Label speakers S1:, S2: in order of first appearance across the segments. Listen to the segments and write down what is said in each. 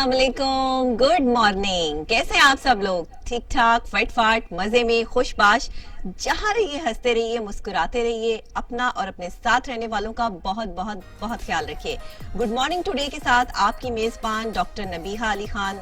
S1: अस्सलाम वालेकुम, good morning. कैसे हैं आप सब लोग? ठीक ठाक, फट फाट, मजे में, खुशबाश। जहाँ रहिए हंसते रहिए, मुस्कुराते रहिए, अपना और अपने साथ रहने वालों का बहुत बहुत बहुत ख्याल रखिए। गुड मॉर्निंग टुडे के साथ आपकी मेजबान डॉक्टर नबीहा अली खान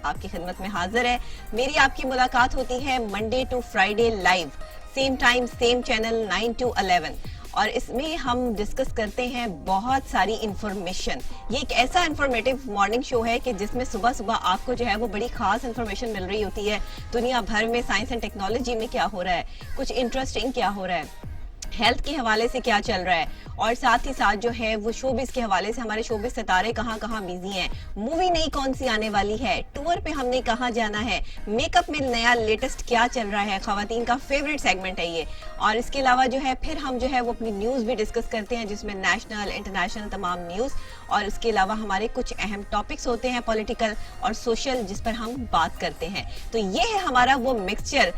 S1: आपकी खिदमत में हाजिर है। मेरी आपकी मुलाकात होती है Monday to Friday live, same time same channel 9 to 11, और इसमें हम डिस्कस करते हैं बहुत सारी इंफॉर्मेशन। ये एक ऐसा इंफॉर्मेटिव मॉर्निंग शो है कि जिसमें सुबह सुबह आपको जो है वो बड़ी खास इंफॉर्मेशन मिल रही होती है। दुनिया भर में साइंस एंड टेक्नोलॉजी में क्या हो रहा है, कुछ इंटरेस्टिंग क्या हो रहा है, हेल्थ के हवाले से क्या चल रहा है, और साथ ही साथ जो है वो शोबिस के हवाले से हमारे शोबिस सितारे कहाँ कहाँ बिजी हैं, मूवी नई कौन सी आने वाली है, टूर पे हमने कहाँ जाना है, मेकअप में नया लेटेस्ट क्या चल रहा है। खवातीन का फेवरेट सेगमेंट है ये। और इसके अलावा जो है फिर हम जो है वो अपनी न्यूज़ भी डिस्कस करते हैं, जिसमें नेशनल इंटरनेशनल तमाम न्यूज़, और इसके अलावा हमारे कुछ अहम टॉपिक्स होते हैं पॉलिटिकल और सोशल, जिस पर हम बात करते हैं। तो ये है हमारा वो मिक्सचर,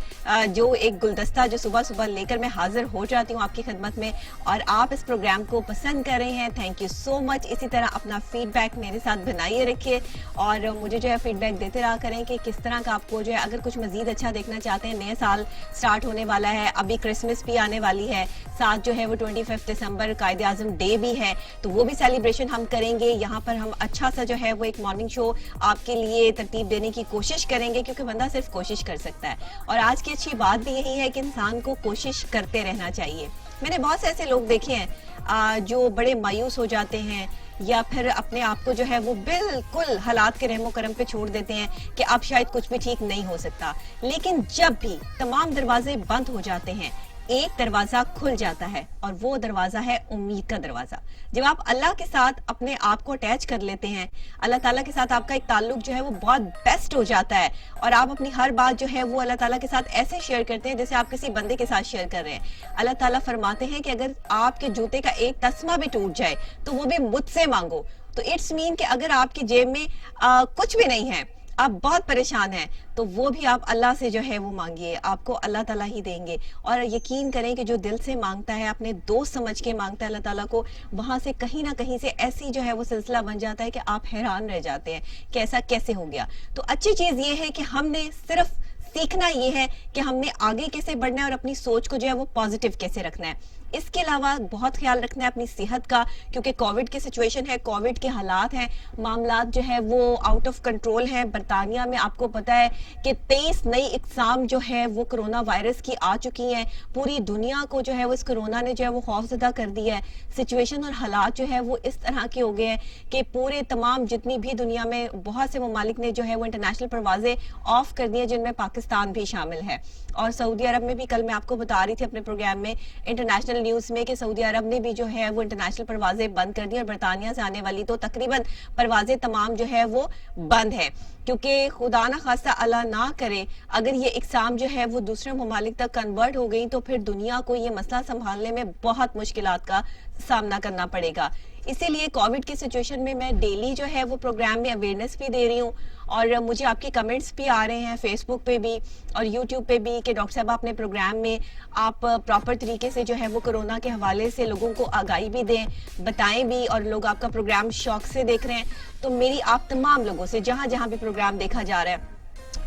S1: जो एक गुलदस्ता जो सुबह सुबह लेकर मैं हाजिर हो जाती हूँ आपकी खिदमत में, और आप इस प्रोग्राम को पसंद कर रहे हैं। Thank you so much. इसी तरह अपना फीडबैक मेरे साथ बनाइए रखिए, और मुझे जो है फीडबैक देते रहा करें कि किस तरह का आपको जो है, अगर कुछ मजीद अच्छा देखना चाहते हैं। नया साल स्टार्ट होने वाला है, अभी क्रिसमस भी आने वाली है, साथ जो है वो 25 दिसंबर कायदे आज़म डे भी है, तो वो भी सेलिब्रेशन हम करेंगे। यहाँ पर हम अच्छा सा जो है वो एक मॉर्निंग शो आपके लिए तरतीब देने की कोशिश करेंगे, क्योंकि बंदा सिर्फ कोशिश कर सकता है। और आज की अच्छी बात भी यही है कि इंसान को कोशिश करते रहना चाहिए। मैंने बहुत से ऐसे लोग देखे हैं जो बड़े मायूस हो जाते हैं, या फिर अपने आप को जो है वो बिल्कुल हालात के रहमो करम पे छोड़ देते हैं कि अब शायद कुछ भी ठीक नहीं हो सकता। लेकिन जब भी तमाम दरवाजे बंद हो जाते हैं, एक दरवाजा खुल जाता है, और वो दरवाजा है उम्मीद का दरवाजा। जब आप अल्लाह के साथ अपने आप को अटैच कर लेते हैं, अल्लाह ताला के साथ आपका एक ताल्लुक जो है वो बहुत बेस्ट हो जाता है, और आप अपनी हर बात जो है वो अल्लाह ताला के साथ ऐसे शेयर करते हैं जैसे आप किसी बंदे के साथ शेयर कर रहे हैं। अल्लाह ताला फरमाते हैं कि अगर आपके जूते का एक तस्मा भी टूट जाए तो वो भी मुझसे मांगो। तो इट्स मीन कि अगर आपकी जेब में कुछ भी नहीं है, आप बहुत परेशान हैं, तो वो भी आप अल्लाह से जो है वो मांगिए, आपको अल्लाह ताला ही देंगे। और यकीन करें कि जो दिल से मांगता है, अपने दोस्त समझ के मांगता है अल्लाह ताला को, वहां से कहीं ना कहीं से ऐसी जो है वो सिलसिला बन जाता है कि आप हैरान रह जाते हैं कि ऐसा कैसे हो गया। तो अच्छी चीज ये है कि हमने सिर्फ सीखना ये है कि हमने आगे कैसे बढ़ना है और अपनी सोच को जो है वो पॉजिटिव कैसे रखना है। इसके अलावा बहुत ख्याल रखना है अपनी सेहत का, क्योंकि कोविड की सिचुएशन है, कोविड के हालात हैं, मामलात जो है वो आउट ऑफ कंट्रोल हैं। बरतानिया में आपको पता है कि 23 नई इकसाम जो है वो कोरोना वायरस की आ चुकी हैं। पूरी दुनिया को जो है वो इस कोरोना ने जो है वो खौफजदा कर दिया है। सिचुएशन और हालात जो है वो इस तरह के हो गए हैं कि पूरे तमाम जितनी भी दुनिया में बहुत से ममालिक ने जो है वो इंटरनेशनल परवाजें ऑफ कर दी हैं, जिनमें पाकिस्तान भी शामिल है। और सऊदी अरब में भी, कल मैं आपको बता रही थी अपने प्रोग्राम में इंटरनेशनल न्यूज़ में, कि सऊदी अरब ने भी जो है वो इंटरनेशनल परवाजें बंद कर दी, और बरतानिया से आने वाली तो तकरीबन परवाजें तमाम जो है वो बंद है, क्योंकि खुदा ना खास्ता अल्लाह ना करे अगर ये इकसाम जो है वो दूसरे ममालिक तक कन्वर्ट हो गई, तो फिर दुनिया को ये मसला संभालने में बहुत मुश्किलात का सामना करना पड़ेगा। इसीलिए कोविड की सिचुएशन में मैं डेली जो है वो प्रोग्राम में अवेयरनेस भी दे रही हूँ, और मुझे आपके कमेंट्स भी आ रहे हैं फेसबुक पे भी और यूट्यूब पे भी कि डॉक्टर साहब अपने प्रोग्राम में आप प्रॉपर तरीके से जो है वो कोरोना के हवाले से लोगों को आगाही भी दें, बताएं भी, और लोग आपका प्रोग्राम शौक से देख रहे हैं। तो मेरी आप तमाम लोगों से, जहाँ जहाँ भी प्रोग्राम देखा जा रहा है,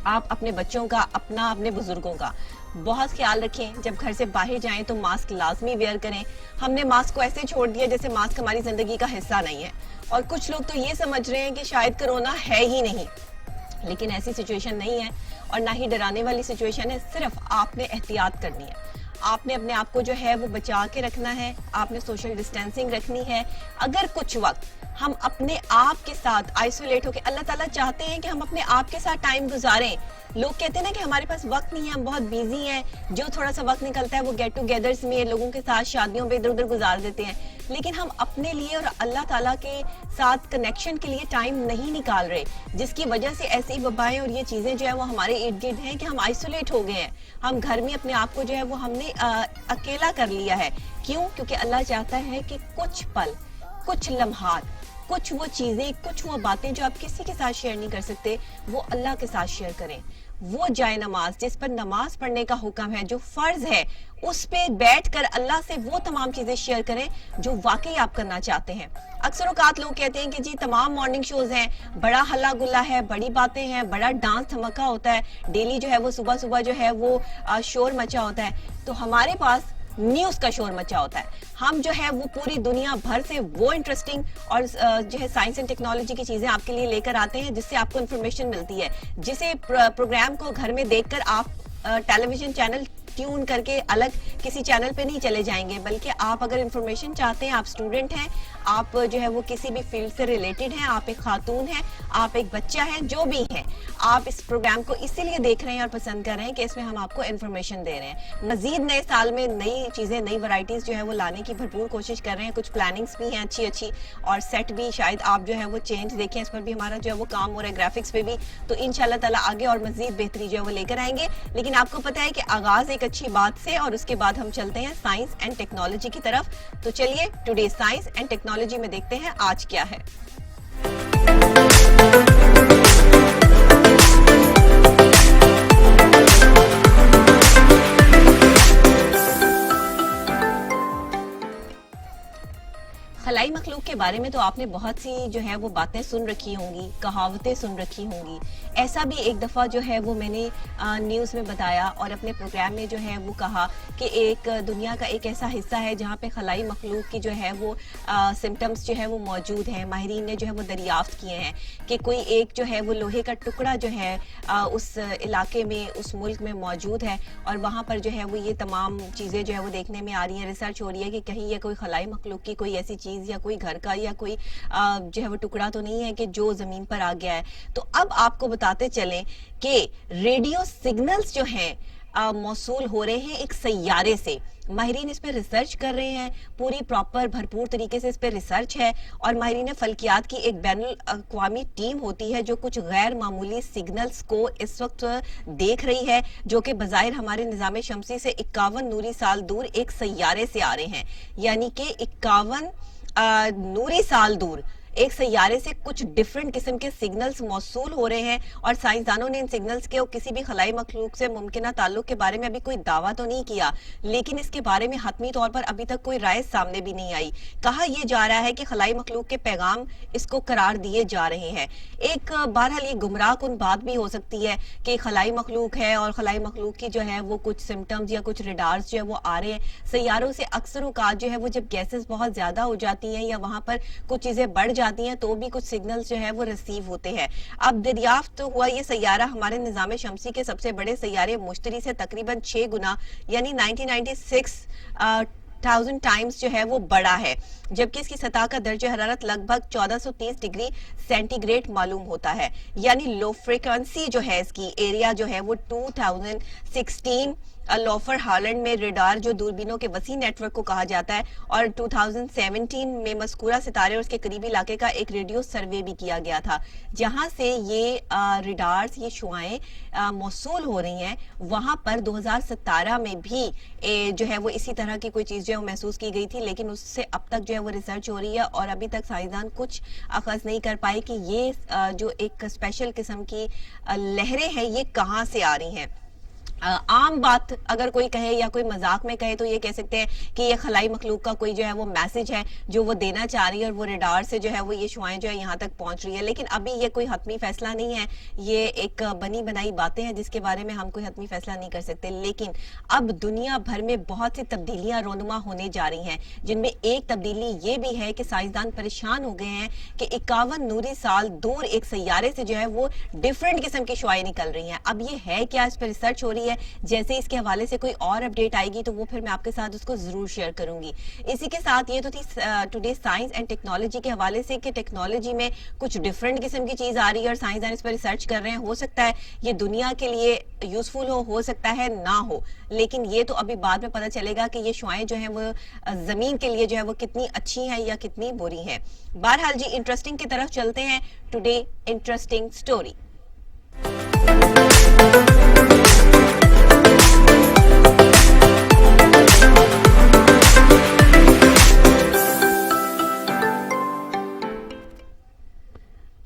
S1: आप अपने बच्चों का, अपने बुजुर्गों का बहुत ख्याल रखें। जब घर से बाहर जाएं तो मास्क लाजमी वेयर करें। हमने मास्क को ऐसे छोड़ दिया जैसे मास्क हमारी जिंदगी का हिस्सा नहीं है, और कुछ लोग तो ये समझ रहे हैं कि शायद कोरोना है ही नहीं, लेकिन ऐसी सिचुएशन नहीं है, और ना ही डराने वाली सिचुएशन है। सिर्फ आपने एहतियात करनी है, आपने अपने आप को जो है वो बचा के रखना है, आपने सोशल डिस्टेंसिंग रखनी है। अगर कुछ वक्त हम अपने आप के साथ आइसोलेट होकर, अल्लाह ताला चाहते हैं कि हम अपने आप के साथ टाइम गुजारें। लोग कहते हैं ना कि हमारे पास वक्त नहीं है, हम बहुत बिजी हैं, जो थोड़ा सा वक्त निकलता है वो गेट टुगेदर्स में लोगों के साथ शादियों पे इधर उधर गुजार देते हैं, लेकिन हम अपने लिए और अल्लाह ताला के साथ कनेक्शन के लिए टाइम नहीं निकाल रहे, जिसकी वजह से ऐसी वबाएं और ये चीजें जो है वो हमारे इर्द गिर्द हैं कि हम आइसोलेट हो गए हैं। हम घर में अपने आप को जो है वो हमने अकेला कर लिया है। क्यों? क्योंकि अल्लाह चाहता है कि कुछ पल, कुछ लम्हात, कुछ वो चीजें, कुछ वो बातें जो आप किसी के साथ शेयर नहीं कर सकते, वो अल्लाह के साथ शेयर करें। वो जाए नमाज जिस पर नमाज पढ़ने का हुक्म है, जो फर्ज है, उस पे बैठ कर अल्लाह से वो तमाम चीजें शेयर करें जो वाकई आप करना चाहते हैं। अक्सर औकात लोग कहते हैं कि जी तमाम मॉर्निंग शोज हैं, बड़ा हल्ला गुल्ला है, बड़ी बातें हैं, बड़ा डांस धमाका होता है, डेली जो है वो सुबह सुबह जो है वो शोर मचा होता है। तो हमारे पास न्यूज का शोर मचा होता है। हम जो है वो पूरी दुनिया भर से वो इंटरेस्टिंग और जो है साइंस एंड टेक्नोलॉजी की चीजें आपके लिए लेकर आते हैं, जिससे आपको इन्फॉर्मेशन मिलती है, जिसे प्रोग्राम को घर में देखकर आप टेलीविजन चैनल ट्यून करके अलग किसी चैनल पे नहीं चले जाएंगे, बल्कि आप अगर इंफॉर्मेशन चाहते हैं, आप स्टूडेंट हैं, आप जो है वो किसी भी फील्ड से रिलेटेड हैं, आप एक खातून हैं, आप एक बच्चा है, जो भी है, आप इस प्रोग्राम को इसीलिए देख रहे हैं और पसंद कर रहे हैं कि इसमें हम आपको इन्फॉर्मेशन दे रहे हैं। मजीद नए साल में नई चीजें, नई वैरायटीज जो है वो लाने की भरपूर कोशिश कर रहे हैं। कुछ प्लानिंग्स भी हैं अच्छी अच्छी, और सेट भी शायद आप जो है वो चेंज देखें, इस पर भी हमारा जो है वो काम हो रहा है, ग्राफिक्स पे भी। तो इंशाल्लाह ताला आगे और मजीद बेहतरी जो है वो लेकर आएंगे। लेकिन आपको पता है कि आगाज एक अच्छी बात से, और उसके बाद हम चलते हैं साइंस एंड टेक्नोलॉजी की तरफ। तो चलिए टुडे साइंस एंड टेक्नोलॉजी में देखते हैं आज क्या है। खलाई मखलूक के बारे में तो आपने बहुत सी जो है वो बातें सुन रखी होंगी, कहावतें सुन रखी होंगी। ऐसा भी एक दफ़ा जो है वो मैंने न्यूज़ में बताया और अपने प्रोग्राम में जो है वो कहा कि एक दुनिया का एक ऐसा हिस्सा है जहाँ पे खलाई मखलूक की जो है वो सिम्टम्स जो है वो मौजूद हैं। माहिरीन ने जो है वो दरियाफ्त किए हैं कि कोई एक जो है वो लोहे का टुकड़ा जो है उस इलाके में, उस मुल्क में मौजूद है, और वहाँ पर जो है वो ये तमाम चीज़ें जो है वो देखने में आ रही हैं, रिसर्च हो रही है कि कहीं ये कोई खलाई मखलूक की कोई ऐसी चीज़ या कोई घर का या कोई जो है वो टुकड़ा तो नहीं है कि जो जमीन पर आ गया है। तो अब आपको बताते चलें कि रेडियो सिग्नल्स जो हैं मौसूल हो रहे हैं एक सैयारे से। माहिरीन इस पे रिसर्च कर रहे हैं, पूरी प्रॉपर भरपूर तरीके से इस पे रिसर्च है, और माहिरीन फल्कियात की एक बैनुल अक़वामी टीम होती है जो कुछ गैर मामूली सिग्नल्स को इस वक्त देख रही है, जो कि बज़ाहिर हमारे निज़ाम शमसी से 51 नूरी साल दूर एक सैयारे से आ रहे हैं। यानी कि 51 नूरी साल दूर एक सैयारे से कुछ डिफरेंट किस्म के सिग्नल्स मौसूल हो रहे हैं, और साइंसदानों ने इन सिग्नल्स के और किसी भी खलाई मखलूक से मुमकिन ताल्लुक के बारे में अभी कोई दावा तो नहीं किया, लेकिन इसके बारे में हतमी तौर पर अभी तक कोई राय सामने भी नहीं आई। कहा यह जा रहा है कि खलाई मखलूक के पैगाम इसको करार दिए जा रहे हैं। एक बहरहाल ये गुमराह कुन बात भी हो सकती है कि खलाई मखलूक है और खलाई मखलूक की जो है वो कुछ सिम्टम्स या कुछ रेडार्स जो है वो आ रहे हैं। सैयारों से अक्सर औकात जो है वो जब गैसेस बहुत ज्यादा हो जाती हैं या वहां पर कुछ चीजें बढ़ जाती हैं तो भी कुछ सिग्नल्स जो है वो रिसीव होते हैं। अब दरियाफ्त हुआ ये सैयारा हमारे निज़ाम शमसी के सबसे बड़े सैयारे मुश्तरी से तकरीबन 6 गुना यानी 1996,000 टाइम्स जो है वो बड़ा है, जबकि इसकी सतह का दर्जा हरारत लगभग 1430 डिग्री सेंटीग्रेड मालूम होता है। यानी लो फ्रीक्वेंसी जो है इसकी एरिया जो है वो 2016 लोफर हालैंड में रेडार जो दूरबीनों के वसी नेटवर्क को कहा जाता है, और 2017 में मस्कूरा सितारे और उसके करीबी इलाके का एक रेडियो सर्वे भी किया गया था, जहां से ये रेडार्स, ये शुआएं मौसूल हो रही हैं। वहां पर 2017 में भी जो है वो इसी तरह की कोई चीज जो है वो महसूस की गई थी, लेकिन उससे अब तक जो है वो रिसर्च हो रही है और अभी तक साइंसदान कुछ अखज़ नहीं कर पाए कि ये जो एक स्पेशल किस्म की लहरें हैं ये कहाँ से आ रही हैं। आम बात अगर कोई कहे या कोई मजाक में कहे तो ये कह सकते हैं कि ये खलाई मखलूक का कोई जो है वो मैसेज है जो वो देना चाह रही है, और वो रेडार से जो है वो ये शुआएं जो है यहाँ तक पहुंच रही है। लेकिन अभी ये कोई हतमी फैसला नहीं है, ये एक बनी बनाई बातें हैं जिसके बारे में हम कोई हतमी फैसला नहीं कर सकते। लेकिन अब दुनिया भर में बहुत सी तब्दीलियां रोनुमा होने जा रही हैं, जिनमें एक तब्दीली ये भी है कि साइंसदान परेशान हो गए हैं कि 51 नूरी साल दूर एक सैयारे से जो है वो डिफरेंट किस्म की शुआएं निकल रही हैं। अब ये है क्या, इस पर रिसर्च हो रही है। जैसे इसके हवाले से कोई और अपडेट आएगी तो वो फिर मैं आपके साथ उसको जरूर शेयर करूंगी। इसी के साथ ये तो थी टुडे साइंस एंड टेक्नोलॉजी के हवाले से कि टेक्नोलॉजी में कुछ डिफरेंट किस्म की चीज आ रही है और साइंसदान इस पर रिसर्च कर रहे हैं। हो सकता है ये दुनिया के लिए यूजफुल हो सकता है ना हो, लेकिन ये तो अभी बाद में पता चलेगा कि ये शुआएं जो है वो जमीन के लिए जो है वो कितनी अच्छी हैं या कितनी बुरी हैं। बहरहाल जी इंटरेस्टिंग की तरफ चलते हैं। Today interesting story.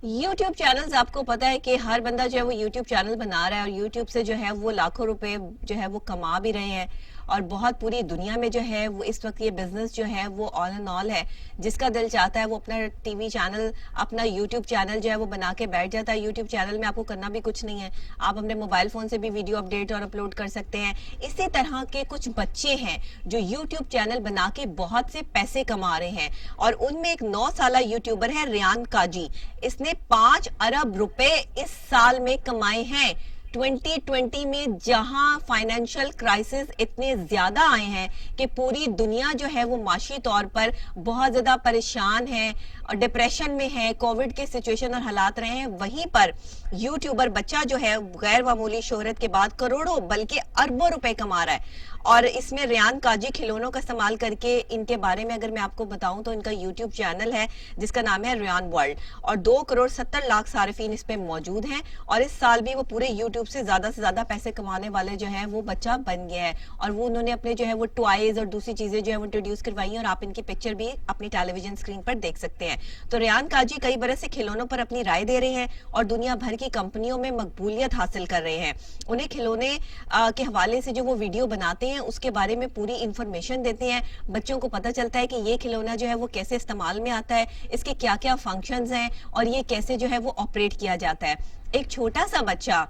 S1: YouTube channels आपको पता है कि हर बंदा जो है वो यूट्यूब चैनल बना रहा है और यूट्यूब से जो है वो लाखों रुपए जो है वो कमा भी रहे हैं और बहुत पूरी दुनिया में जो है वो इस वक्त ये बिजनेस जो है वो ऑल एंड ऑल है। जिसका दिल चाहता है वो अपना टीवी चैनल, अपना यूट्यूब चैनल जो है वो बना के बैठ जाता है। यूट्यूब चैनल में आपको करना भी कुछ नहीं है, आप अपने मोबाइल फोन से भी वीडियो अपडेट और अपलोड कर सकते हैं। इसी तरह के कुछ बच्चे हैं जो यूट्यूब चैनल बना के बहुत से पैसे कमा रहे हैं और उनमें एक 9 साला यूट्यूबर है रेयान काजी। इसने 5 अरब रुपए इस साल में कमाए हैं। 2020 में जहां फाइनेंशियल क्राइसिस इतने ज्यादा आए हैं कि पूरी दुनिया जो है वो माशी तौर पर बहुत ज्यादा परेशान है और डिप्रेशन में है, कोविड के सिचुएशन और हालात रहे हैं, वहीं पर यूट्यूबर बच्चा जो है गैर मामूली शोहरत के बाद करोड़ों बल्कि अरबों रुपए कमा रहा है। और इसमें रेयान काजी खिलौनों का इस्तेमाल करके, इनके बारे में अगर मैं आपको बताऊं तो इनका यूट्यूब चैनल है जिसका नाम है रेयान वर्ल्ड और 2,70,00,000 सारिफीन इस पे मौजूद हैं और इस साल भी वो पूरे यूट्यूब से ज्यादा पैसे कमाने वाले जो है वो बच्चा बन गया है। और वो उन्होंने अपने जो है वो टॉयज और दूसरी चीजें जो है वो इंट्रोड्यूस करवाई हैं और आप इनकी पिक्चर भी अपनी टेलीविजन स्क्रीन पर देख सकते हैं। तो रेयान काजी कई बरस से खिलौनों पर अपनी राय दे रहे हैं और दुनिया भर की कंपनियों में मकबूलियत हासिल कर रहे हैं। उन्हें खिलौने के हवाले से जो वो वीडियो बनाते हैं उसके बारे में पूरी इंफॉर्मेशन देते हैं। बच्चों को पता चलता है कि ये खिलौना जो है वो कैसे इस्तेमाल में आता है, इसके क्या क्या फंक्शंस हैं और ये कैसे जो है वो ऑपरेट किया जाता है। एक छोटा सा बच्चा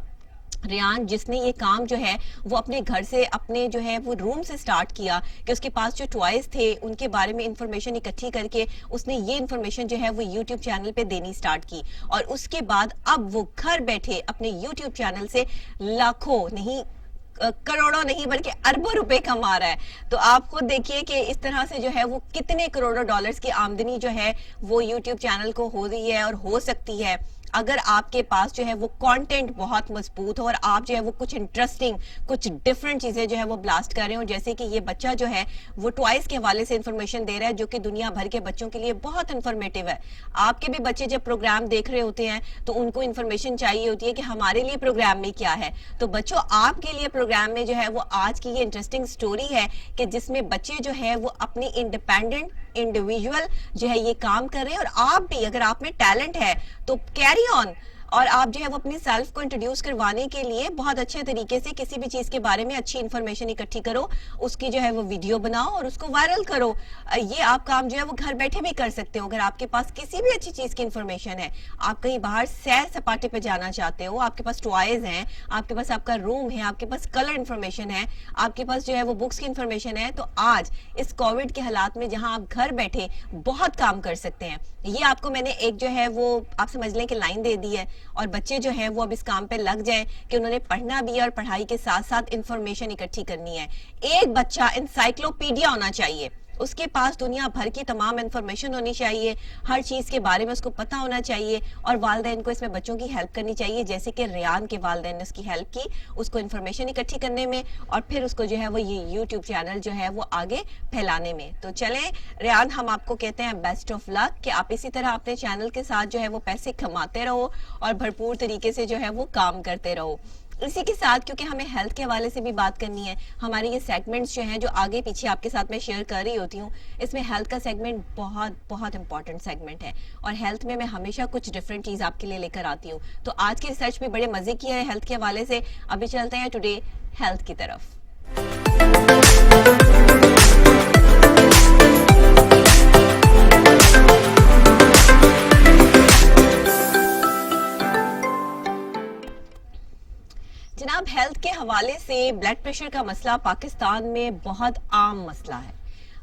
S1: रेयान, जिसने ये काम जो है वो अपने घर से, अपने जो है वो रूम से स्टार्ट किया कि उसके पास जो टॉयज थे उनके बारे में इंफॉर्मेशन इकट्ठी करके उसने ये इंफॉर्मेशन जो है वो यूट्यूब चैनल पे देनी स्टार्ट की और उसके बाद अब वो घर बैठे अपने यूट्यूब चैनल से लाखों नहीं, करोड़ों नहीं बल्कि अरबों रुपए कमा रहा है। तो आप खुद देखिए कि इस तरह से जो है वो कितने करोड़ों डॉलर्स की आमदनी जो है वो यूट्यूब चैनल को हो रही है और हो सकती है अगर आपके पास जो है वो कंटेंट बहुत मजबूत हो और आप जो है वो कुछ इंटरेस्टिंग, कुछ डिफरेंट चीजें जो है वो ब्लास्ट कर रहे हो। जैसे कि ये बच्चा जो है वो टॉयज के हवाले से इंफॉर्मेशन दे रहा है जो कि दुनिया भर के बच्चों के लिए बहुत इंफॉर्मेटिव है। आपके भी बच्चे जब प्रोग्राम देख रहे होते हैं तो उनको इंफॉर्मेशन चाहिए होती है कि हमारे लिए प्रोग्राम में क्या है। तो बच्चों, आपके लिए प्रोग्राम में जो है वो आज की ये इंटरेस्टिंग स्टोरी है कि जिसमें बच्चे जो है वो अपनी इंडिपेंडेंट इंडिविजुअल जो है ये काम कर रहे हैं और आप भी, अगर आप में टैलेंट है तो कैरी ऑन और आप जो है वो अपनी सेल्फ को इंट्रोड्यूस करवाने के लिए बहुत अच्छे तरीके से किसी भी चीज के बारे में अच्छी इंफॉर्मेशन इकट्ठी करो, उसकी जो है वो वीडियो बनाओ और उसको वायरल करो। ये आप काम जो है वो घर बैठे भी कर सकते हो। अगर आपके पास किसी भी अच्छी चीज की इंफॉर्मेशन है, आप कहीं बाहर सैर सपाटे पे जाना चाहते हो, आपके पास टॉयज हैं, आपके पास आपका रूम है, आपके पास कलर इंफॉर्मेशन है, आपके पास जो है वो बुक्स की इंफॉर्मेशन है, तो आज इस कोविड के हालात में जहां आप घर बैठे बहुत काम कर सकते हैं। ये आपको मैंने एक जो है वो आप समझ लें कि लाइन दे दी है और बच्चे जो है वो अब इस काम पे लग जाएं कि उन्होंने पढ़ना भी है और पढ़ाई के साथ साथ इंफॉर्मेशन इकट्ठी करनी है। एक बच्चा एनसाइक्लोपीडिया होना चाहिए, उसके पास दुनिया भर की तमाम इंफॉर्मेशन होनी चाहिए, हर चीज के बारे में उसको पता होना चाहिए और वालिदैन को इसमें बच्चों की हेल्प करनी चाहिए, जैसे कि रेयान के वालिदैन ने उसकी हेल्प की, उसको इंफॉर्मेशन इकट्ठी करने में और फिर उसको जो है वो ये यूट्यूब चैनल जो है वो आगे फैलाने में। तो चलें रेयान, हम आपको कहते हैं बेस्ट ऑफ लक कि आप इसी तरह अपने चैनल के साथ जो है वो पैसे कमाते रहो और भरपूर तरीके से जो है वो काम करते रहो। इसी के साथ, क्योंकि हमें हेल्थ के हवाले से भी बात करनी है, हमारे ये सेगमेंट्स जो हैं जो आगे पीछे आपके साथ मैं शेयर कर रही होती हूँ, इसमें हेल्थ का सेगमेंट बहुत इंपॉर्टेंट सेगमेंट है और हेल्थ में मैं हमेशा कुछ डिफरेंट चीज आपके लिए लेकर आती हूँ। तो आज की रिसर्च भी बड़े मजे की है हेल्थ के हवाले से। अभी चलते हैं टुडे हेल्थ की तरफ। जनाब, हेल्थ के हवाले से ब्लड प्रेशर का मसला पाकिस्तान में बहुत आम मसला है।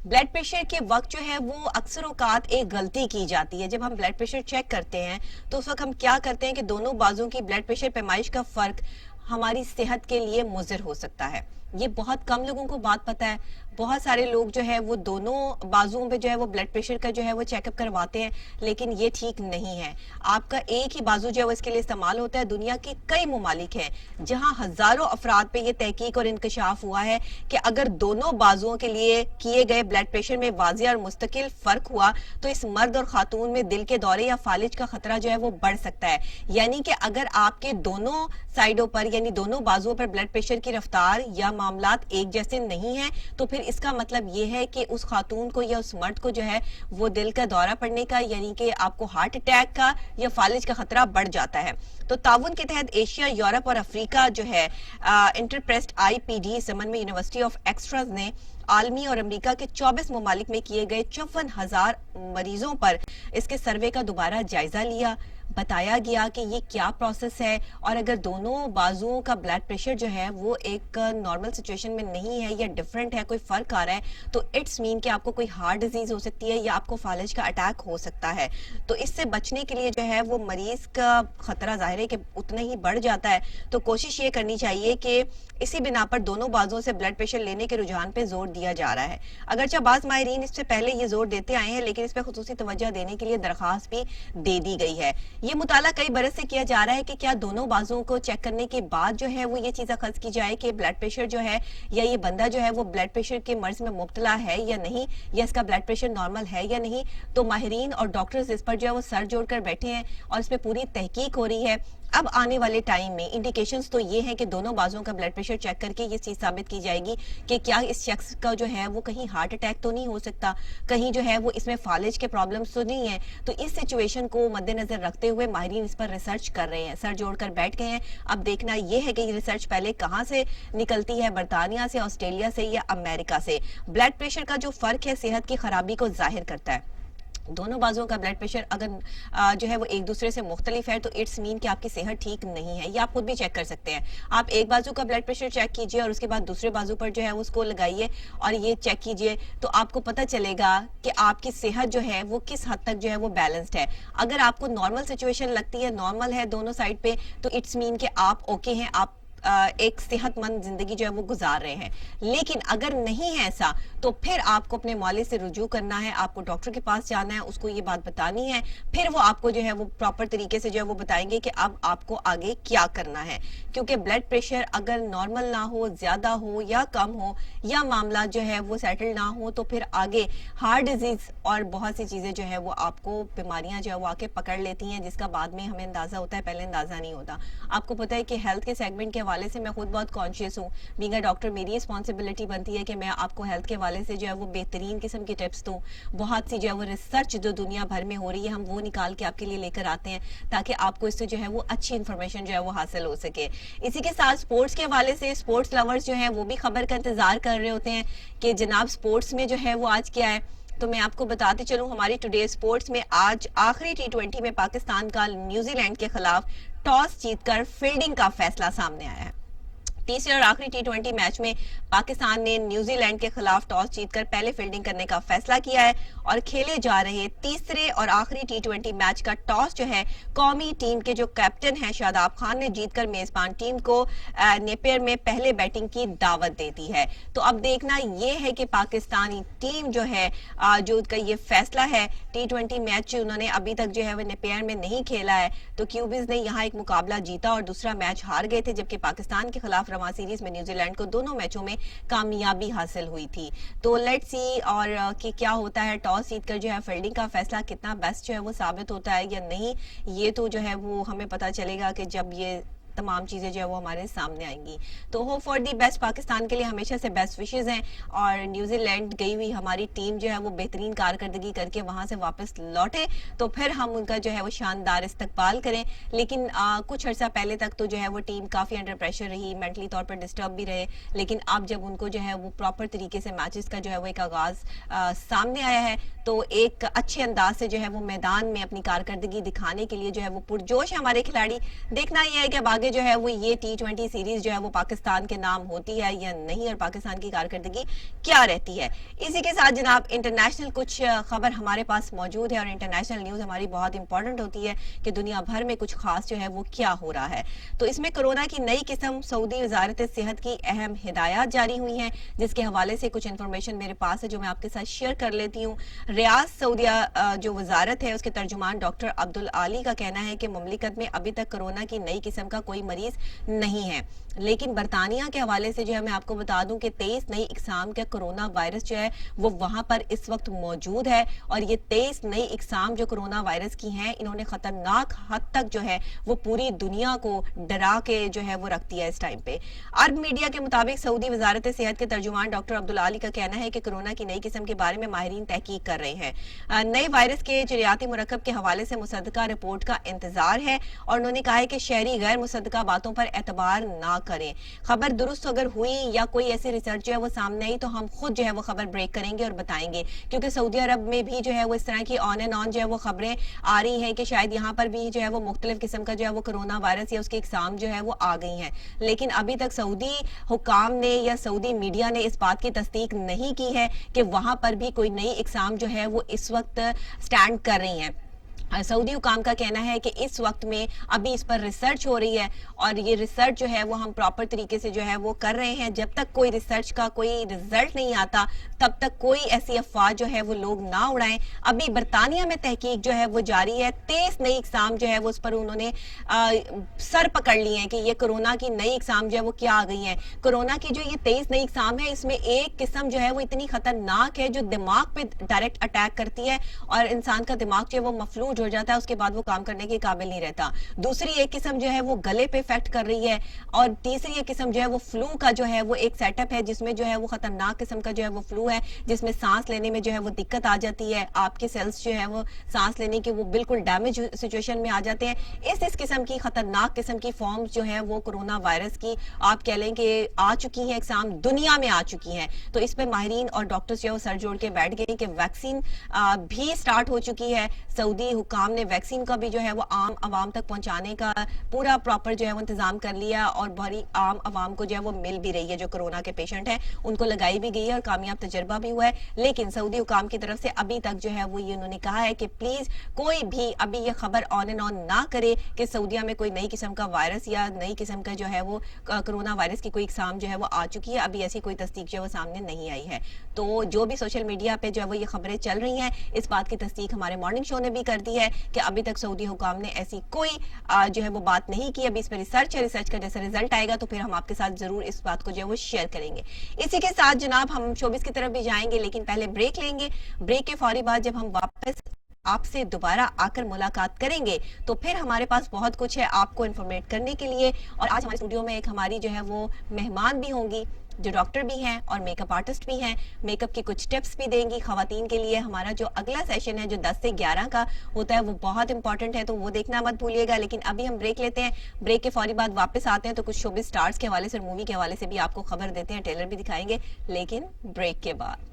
S1: ब्लड प्रेशर के वक्त जो है वो अक्सर औकात एक गलती की जाती है। जब हम ब्लड प्रेशर चेक करते हैं तो उस वक्त हम क्या करते हैं कि दोनों बाजुओं की ब्लड प्रेशर पैमाइश का फर्क हमारी सेहत के लिए मुज़र हो सकता है। ये बहुत कम लोगों को बात पता है। बहुत सारे लोग जो है वो दोनों बाजुओं पे जो है वो ब्लड प्रेशर का जो है वो चेकअप करवाते हैं, लेकिन ये ठीक नहीं है। आपका एक ही बाजू जो है वो इसके लिए इस्तेमाल होता है। दुनिया के कई ममालिक हैं जहां हजारों अफराद पे ये तहकीक और इंकशाफ हुआ है कि अगर दोनों बाजुओं के लिए किए गए ब्लड प्रेशर में वाज़िह और मुस्तकिल फर्क हुआ तो इस मर्द और खातून में दिल के दौरे या फालिज का खतरा जो है वो बढ़ सकता है। यानी कि अगर आपके दोनों साइडों पर यानी दोनों बाजुओं पर ब्लड प्रेशर की रफ्तार या मामलात एक जैसे नहीं है तो फिर اس کا مطلب یہ ہے کہ اس خاتون کو یا اس مرد کو جو ہے وہ دل کا دورہ پڑنے کا یعنی کہ آپ کو ہارٹ اٹیک کا یا فالج کا خطرہ بڑھ جاتا ہے. تو تعاون کے تحت ایشیا، یورپ اور افریقہ جو ہے انٹرپریسٹ آئی پی ڈی سمن میں یونیورسٹی آف ایکسٹراز نے عالمی اور امریکہ کے 24 ممالک میں کیے گئے 54,000 مریضوں پر اس کے سروے کا دوبارہ جائزہ لیا. بتایا گیا کہ یہ کیا پروسیس ہے اور اگر دونوں بازوؤں کا بلڈ پریشر جو ہے وہ ایک نارمل سچویشن میں نہیں ہے یا ڈیفرنٹ ہے، کوئی فرق آ رہا ہے، تو اٹس مین کہ آپ کو کوئی ہارٹ ڈیزیز ہو سکتی ہے یا آپ کو فالج کا اٹیک ہو سکتا ہے. تو اس سے بچنے کے لیے جو ہے وہ مریض کا خطرہ ظاہر ہے کہ اتنا ہی بڑھ جاتا ہے. تو کوشش یہ کرنی چاہیے کہ اسی بنا پر دونوں بازوں سے بلڈ پریشر لینے کے رجحان پہ زور دیا جا رہا ہے. اگرچہ بعض ماہرین اس سے پہلے یہ زور دیتے آئے ہیں لیکن اس پہ خصوصی توجہ دینے کے لیے درخواست بھی دے دی گئی ہے. یہ مطالعہ کئی برس سے کیا جا رہا ہے کہ کیا دونوں بازوں کو چیک کرنے کے بعد جو ہے وہ یہ چیز اخذ کی جائے کہ بلڈ پریشر جو ہے یا یہ بندہ جو ہے وہ بلڈ پریشر کے مرض میں مبتلا ہے یا نہیں، یا اس کا بلڈ پریشر نارمل ہے یا نہیں. تو ماہرین اور ڈاکٹرز اس پر جو ہے وہ سر جوڑ کر بیٹھے ہیں اور اس پہ پوری تحقیق ہو رہی ہے. اب آنے والے ٹائم میں انڈیکیشنز تو یہ ہیں کہ دونوں بازوں کا بلڈ پریشر چیک کر کے یہ چیز ثابت کی جائے گی کہ کیا اس شخص کا جو ہے وہ کہیں ہارٹ اٹیک تو نہیں ہو سکتا، کہیں جو ہے وہ اس میں فالج کے پرابلمز تو نہیں ہیں. تو اس سچویشن کو مد نظر رکھتے ہوئے ماہرین اس پر ریسرچ کر رہے ہیں، سر جوڑ کر بیٹھ گئے ہیں. اب دیکھنا یہ ہے کہ یہ ریسرچ پہلے کہاں سے نکلتی ہے، برطانیہ سے، آسٹریلیا سے یا امریکہ سے. بلڈ پریشر کا جو فرق ہے صحت کی خرابی کو ظاہر کرتا ہے. دونوں بازوں کا بلڈ پریشر اگر جو ہے وہ ایک دوسرے سے مختلف ہے تو اٹس مین کہ آپ کی صحت ٹھیک نہیں ہے. یہ آپ خود بھی چیک کر سکتے ہیں. آپ ایک بازو کا بلڈ پریشر چیک کیجئے اور اس کے بعد دوسرے بازو پر جو ہے اس کو لگائیے اور یہ چیک کیجئے تو آپ کو پتہ چلے گا کہ آپ کی صحت جو ہے وہ کس حد تک جو ہے وہ بیلنسڈ ہے. اگر آپ کو نارمل سچویشن لگتی ہے، نارمل ہے دونوں سائڈ پہ، تو اٹس مین کہ آپ اوکے ہیں، آپ ایک صحت مند زندگی جو ہے وہ گزار رہے ہیں. لیکن اگر نہیں ہے ایسا تو پھر آپ کو اپنے معالج سے رجوع کرنا ہے، آپ کو ڈاکٹر کے پاس جانا ہے، اس کو یہ بات بتانی ہے، پھر وہ آپ کو جو ہے وہ پراپر طریقے سے جو ہے وہ بتائیں گے کہ اب آپ کو آگے کیا کرنا ہے. کیونکہ بلڈ پریشر اگر نارمل نہ ہو، زیادہ ہو یا کم ہو، یا معاملہ جو ہے وہ سیٹل نہ ہو، تو پھر آگے ہارٹ ڈیزیز اور بہت سی چیزیں جو ہے وہ آپ کو بیماریاں جو ہے وہ آ کے پکڑ لیتی ہیں، جس کا بعد میں ہمیں اندازہ ہوتا ہے، پہلے اندازہ نہیں ہوتا. آپ کو پتہ ہے کہ ہیلتھ کے سیگمنٹ کے حوالے سے میں خود بہت کانشیس ہوں. بینگ اے ڈاکٹر میری رسپانسبلٹی بنتی ہے کہ میں آپ کو ہیلتھ کے حوالے سے جو ہے وہ بہترین قسم کی ٹپس دوں. بہت سی جو ہے وہ ریسرچ جو دنیا بھر میں ہو رہی ہے ہم وہ نکال کے آپ کے لیے لے کر آتے ہیں تاکہ آپ کو اس سے جو ہے وہ اچھی انفارمیشن جو ہے وہ حاصل ہو سکے. اسی کے ساتھ سپورٹس کے حوالے سے اسپورٹس لورز جو ہیں وہ بھی خبر کا انتظار کر رہے ہوتے ہیں کہ جناب سپورٹس میں جو ہے وہ آج کیا ہے. تو میں آپ کو بتاتے چلوں ہماری ٹوڈے سپورٹس میں آج آخری T20 میں پاکستان کا نیوزی لینڈ کے خلاف ٹاس جیت کر فیلڈنگ کا فیصلہ سامنے آیا ہے. تیسرے اور آخری T20 میچ میں پاکستان نے نیوزی لینڈ کے خلاف ٹاس جیت کر پہلے فیلڈنگ کرنے کا فیصلہ کیا ہے اور کھیلے جا رہے تیسرے اور آخری T20 میچ کا ٹاس جو ہے قومی ٹیم کے جو کیپٹن ہیں شاداب خان نے جیت کر میزبان ٹیم کو نیپیر میں پہلے بیٹنگ کی دعوت دے دی ہے. تو اب دیکھنا یہ ہے کہ پاکستانی ٹیم جو ہے جو کا یہ فیصلہ ہے T20 میچ انہوں نے ابھی تک جو ہے وہ نیپیر میں نہیں کھیلا ہے. تو کیوبیز نے یہاں ایک مقابلہ جیتا اور دوسرا میچ ہار گئے تھے، جبکہ پاکستان کے خلاف رواں سیریز میں نیوزی لینڈ کو دونوں میچوں میں کامیابی حاصل ہوئی تھی. تو لیٹس سی اور کہ کیا ہوتا ہے، ٹاس جیت کر جو ہے فیلڈنگ کا فیصلہ کتنا بیسٹ جو ہے وہ ثابت ہوتا ہے یا نہیں، یہ تو جو ہے وہ ہمیں پتہ چلے گا کہ جب یہ تمام چیزیں جو ہے وہ ہمارے سامنے آئیں گی. تو hope for the best. Pakistan کے لیے ہمیشہ سے بیسٹ وشز ہیں اور نیوزی لینڈ گئی ہوئی ہماری ٹیم جو ہے وہ بہترین کارکردگی کر کے وہاں سے واپس لوٹے تو پھر ہم ان کا جو ہے وہ شاندار استقبال کریں. لیکن کچھ عرصہ پہلے تک تو جو ہے وہ ٹیم کافی انڈر پریشر رہی، مینٹلی طور پر ڈسٹرب بھی رہے. لیکن اب جب ان کو جو ہے وہ پراپر طریقے سے میچز کا جو ہے وہ ایک آغاز سامنے آیا ہے تو ایک اچھے انداز سے جو ہے وہ میدان میں اپنی کارکردگی دکھانے کے لیے جو ہے وہ پرجوش ہے ہمارے کھلاڑی. دیکھنا یہ ہے کہ اب آگے جو ہے وہ یہ T20 سیریز جو ہے وہ پاکستان کے نام ہوتی ہے یا نہیں اور پاکستان کی کارکردگی کیا رہتی ہے. اسی کے ساتھ جناب انٹرنیشنل کچھ خبر ہمارے پاس موجود ہے اور انٹرنیشنل نیوز ہماری بہت امپورٹنٹ ہوتی ہے کہ دنیا بھر میں کچھ خاص جو ہے وہ کیا ہو رہا ہے. تو اس میں کرونا کی نئی قسم سعودی وزارت صحت کی اہم ہدایات جاری ہوئی ہیں جس کے حوالے سے کچھ انفارمیشن میرے پاس ہے جو میں آپ کے ساتھ شیئر کر لیتی ہوں. ریاض سعودیہ جو وزارت ہے اس کے ترجمان ڈاکٹر عبدالعالی کا کہنا ہے کہ مملکت میں ابھی تک کرونا کی نئی قسم کا کوئی مریض نہیں ہے. لیکن برطانیہ کے حوالے سے جو ہے میں آپ کو بتا دوں کہ 23 نئی اقسام کا کرونا وائرس جو ہے وہ وہاں پر اس وقت موجود ہے، اور یہ 23 نئی اقسام جو کرونا وائرس کی ہیں انہوں نے خطرناک حد تک جو ہے وہ پوری دنیا کو ڈرا کے جو ہے وہ رکھ دیا اس ٹائم پہ۔ عرب میڈیا کے مطابق سعودی وزارت صحت کے ترجمان ڈاکٹر عبدالعالی کا کہنا ہے کہ کرونا کی نئی قسم کے بارے میں ماہرین تحقیق کر رہے ہیں۔ نئے وائرس کے جریاتی مرکب کے حوالے سے مصدقہ رپورٹ کا انتظار ہے، اور انہوں نے کہا ہے کہ شہری غیر مصدقہ باتوں پر اعتبار نہ کریں۔ خبر درست اگر ہوئی یا کوئی ایسی ریسرچ جو ہے وہ سامنے آئی تو ہم خود جو ہے وہ خبر بریک کریں گے اور بتائیں گے، کیونکہ سعودی عرب میں بھی جو ہے وہ اس طرح کی آن اینڈ آن جو ہے وہ خبریں آ رہی ہیں کہ شاید یہاں پر بھی جو ہے وہ مختلف قسم کا جو ہے وہ کرونا وائرس یا اس کی اقسام جو ہے وہ آ گئی ہیں، لیکن ابھی تک سعودی حکام نے یا سعودی میڈیا نے اس بات کی تصدیق نہیں کی ہے کہ وہاں پر بھی کوئی نئی اقسام جو ہے وہ اس وقت سٹینڈ کر رہی ہیں۔ سعودی حکام کا کہنا ہے کہ اس وقت میں ابھی اس پر ریسرچ ہو رہی ہے، اور یہ ریسرچ جو ہے وہ ہم پراپر طریقے سے جو ہے وہ کر رہے ہیں۔ جب تک کوئی ریسرچ کا کوئی رزلٹ نہیں آتا تب تک کوئی ایسی افواہ جو ہے وہ لوگ نہ اڑائیں۔ ابھی برطانیہ میں تحقیق جو ہے وہ جاری ہے، 23 نئی اقسام جو ہے وہ اس پر انہوں نے سر پکڑ لی ہیں کہ یہ کرونا کی نئی اقسام جو ہے وہ کیا آ گئی ہیں۔ کرونا کی جو یہ 23 نئی اقسام ہے اس میں ایک قسم جو ہے وہ اتنی خطرناک ہے جو دماغ پہ ڈائریکٹ اٹیک کرتی ہے، اور انسان کا دماغ جو ہے وہ مفلوج ہو جاتا ہے، اس کے بعد وہ کام کرنے کے قابل نہیں رہتا۔ دوسری ایک قسم جو ہے وہ گلے پہ افیکٹ کر رہی ہے، اور تیسری ایک قسم جو ہے وہ فلو کا جو ہے وہ ایک سیٹ اپ ہے جس میں جو ہے وہ خطرناک قسم کا جو ہے وہ فلو ہے، جس میں سانس لینے میں جو ہے وہ دقت آ جاتی ہے، آپ کے سیلز جو ہے وہ سانس لینے کے وہ بالکل ڈیمیج سچویشن میں آ جاتے ہیں۔ اس قسم کی خطرناک قسم کی فارمز جو ہے وہ کرونا وائرس کی آپ کہہ لیں کہ آ چکی ہیں، اقسام دنیا میں آ چکی ہیں۔ تو اس پہ ماہرین اور ڈاکٹرز جو ہے وہ سر جوڑ کے بیٹھ گئے کہ ویکسین بھی سٹارٹ ہو چکی ہے۔ سعودی حکام نے ویکسین کا بھی جو ہے وہ عام عوام تک پہنچانے کا پورا پراپر جو ہے وہ انتظام کر لیا، اور بڑی عام عوام کو جو ہے وہ مل بھی رہی ہے، جو کرونا کے پیشنٹ ہیں ان کو لگائی بھی گئی ہے اور کامیاب تجربہ بھی ہوا ہے۔ لیکن سعودی حکام کی طرف سے ابھی تک جو ہے وہ یہ انہوں نے کہا ہے کہ پلیز کوئی بھی ابھی یہ خبر آن اینڈ آن نہ کرے کہ سعودیہ میں کوئی نئی قسم کا وائرس یا نئی قسم کا جو ہے وہ کرونا وائرس کی کوئی اقسام جو ہے وہ آ چکی ہے۔ ابھی ایسی کوئی تصدیق جو ہے وہ سامنے نہیں آئی ہے۔ تو جو بھی سوشل میڈیا پہ جو ہے وہ یہ خبریں چل رہی ہیں، اس بات کی تصدیق ہمارے مارننگ شو نے بھی کر دی ہے کہ ابھی تک سعودی حکام نے ایسی کوئی جو ہے وہ بات نہیں کی۔ ابھی اس پہ ریسرچ ہے، ریسرچ کا جیسے ریزلٹ آئے گا تو پھر ہم آپ کے ساتھ ضرور اس بات کو جو ہے وہ شیئر کریں گے۔ اسی کے ساتھ جناب ہم شوبز کی طرف بھی جائیں گے، لیکن پہلے بریک لیں گے۔ بریک کے فوری بعد جب ہم واپس آپ سے دوبارہ آ کر ملاقات کریں گے تو پھر ہمارے پاس بہت کچھ ہے آپ کو انفارمیٹ کرنے کے لیے، اور آج ہمارے اسٹوڈیو میں ایک ہماری جو ہے وہ مہمان بھی ہوں گی جو ڈاکٹر بھی ہیں اور میک اپ آرٹسٹ بھی ہیں، میک اپ کی کچھ ٹپس بھی دیں گی خواتین کے لیے۔ ہمارا جو اگلا سیشن ہے جو 10 سے 11 کا ہوتا ہے وہ بہت امپورٹنٹ ہے، تو وہ دیکھنا مت بھولیے گا۔ لیکن ابھی ہم بریک لیتے ہیں، بریک کے فوری بعد واپس آتے ہیں تو کچھ شوبز سٹارز کے حوالے سے اور مووی کے حوالے سے بھی آپ کو خبر دیتے ہیں، ٹریلر بھی دکھائیں گے، لیکن بریک کے بعد۔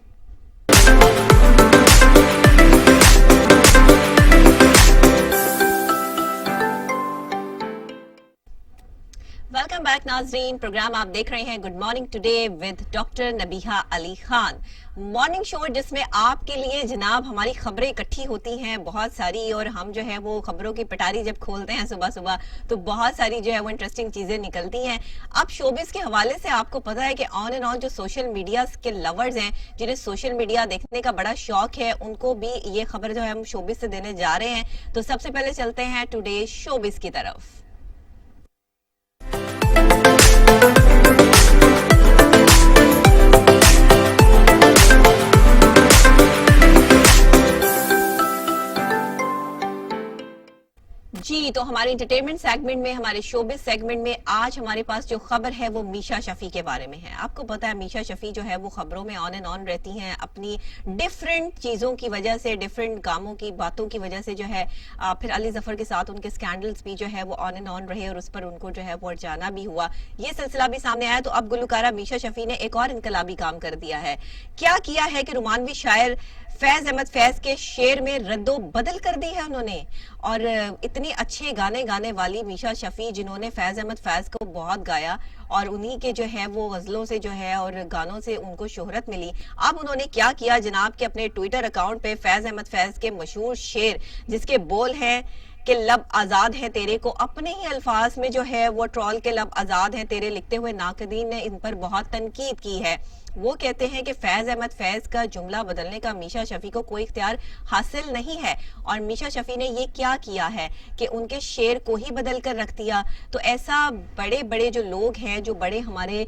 S1: ویلکم بیک ناظرین، پروگرام آپ دیکھ رہے ہیں good morning today with doctor Nabiha Ali Khan, morning show جس میں آپ کے لیے جناب ہماری خبریں اکٹھی ہوتی ہیں بہت ساری، اور ہم جو ہے وہ خبروں کی پٹاری جب کھولتے ہیں صبح صبح تو بہت ساری جو ہے وہ انٹرسٹنگ چیزیں نکلتی ہیں۔ اب شوبز کے حوالے سے آپ کو پتا ہے کہ آن اینڈ آن جو سوشل میڈیا کے لورز ہیں، جنہیں سوشل میڈیا دیکھنے کا بڑا شوق ہے، ان کو بھی یہ خبر جو ہے ہم شوبز سے دینے جا رہے ہیں۔ تو سب سے پہلے چلتے ہیں ٹوڈے شوبز کی طرف۔ جی تو ہمارے انٹرٹینمنٹ سیگمنٹ میں، ہمارے شوبز سیگمنٹ میں آج ہمارے پاس جو خبر ہے وہ میشا شفیع کے بارے میں ہے۔ آپ کو پتا ہے میشا شفیع جو ہے وہ خبروں میں آن اینڈ آن رہتی ہیں، اپنی ڈیفرنٹ چیزوں کی وجہ سے، ڈیفرنٹ کاموں کی باتوں کی وجہ سے جو ہے، پھر علی ظفر کے ساتھ ان کے سکینڈلز بھی جو ہے وہ آن اینڈ آن رہے اور اس پر ان کو جو ہے وہ جانا بھی ہوا، یہ سلسلہ بھی سامنے آیا۔ تو اب گلوکارہ میشا شفیع نے ایک اور انقلابی کام کر دیا ہے۔ کیا کیا ہے کہ رومانوی شاعر فیض احمد فیض کے شعر میں رد و بدل کر دی ہے انہوں نے، اور اتنے اچھے گانے گانے والی میشا شفیع جنہوں نے فیض احمد فیض کو بہت گایا، اور انہی کے جو ہے وہ غزلوں سے جو ہے اور گانوں سے ان کو شہرت ملی۔ اب انہوں نے کیا کیا جناب کہ اپنے ٹویٹر اکاؤنٹ پہ فیض احمد فیض کے مشہور شعر جس کے بول ہیں کہ لب آزاد ہے تیرے کو اپنے ہی الفاظ میں جو ہے وہ ٹرول کے لب آزاد ہیں تیرے لکھتے ہوئے ناقدین نے ان پر بہت تنقید کی ہے. وہ کہتے ہیں کہ فیض احمد فیض کا جملہ بدلنے کا میشا شفیع کو کوئی اختیار حاصل نہیں ہے, اور میشا شفیع نے یہ کیا ہے کہ ان کے شعر کو ہی بدل کر رکھ دیا. تو ایسا بڑے بڑے جو لوگ ہیں, جو بڑے ہمارے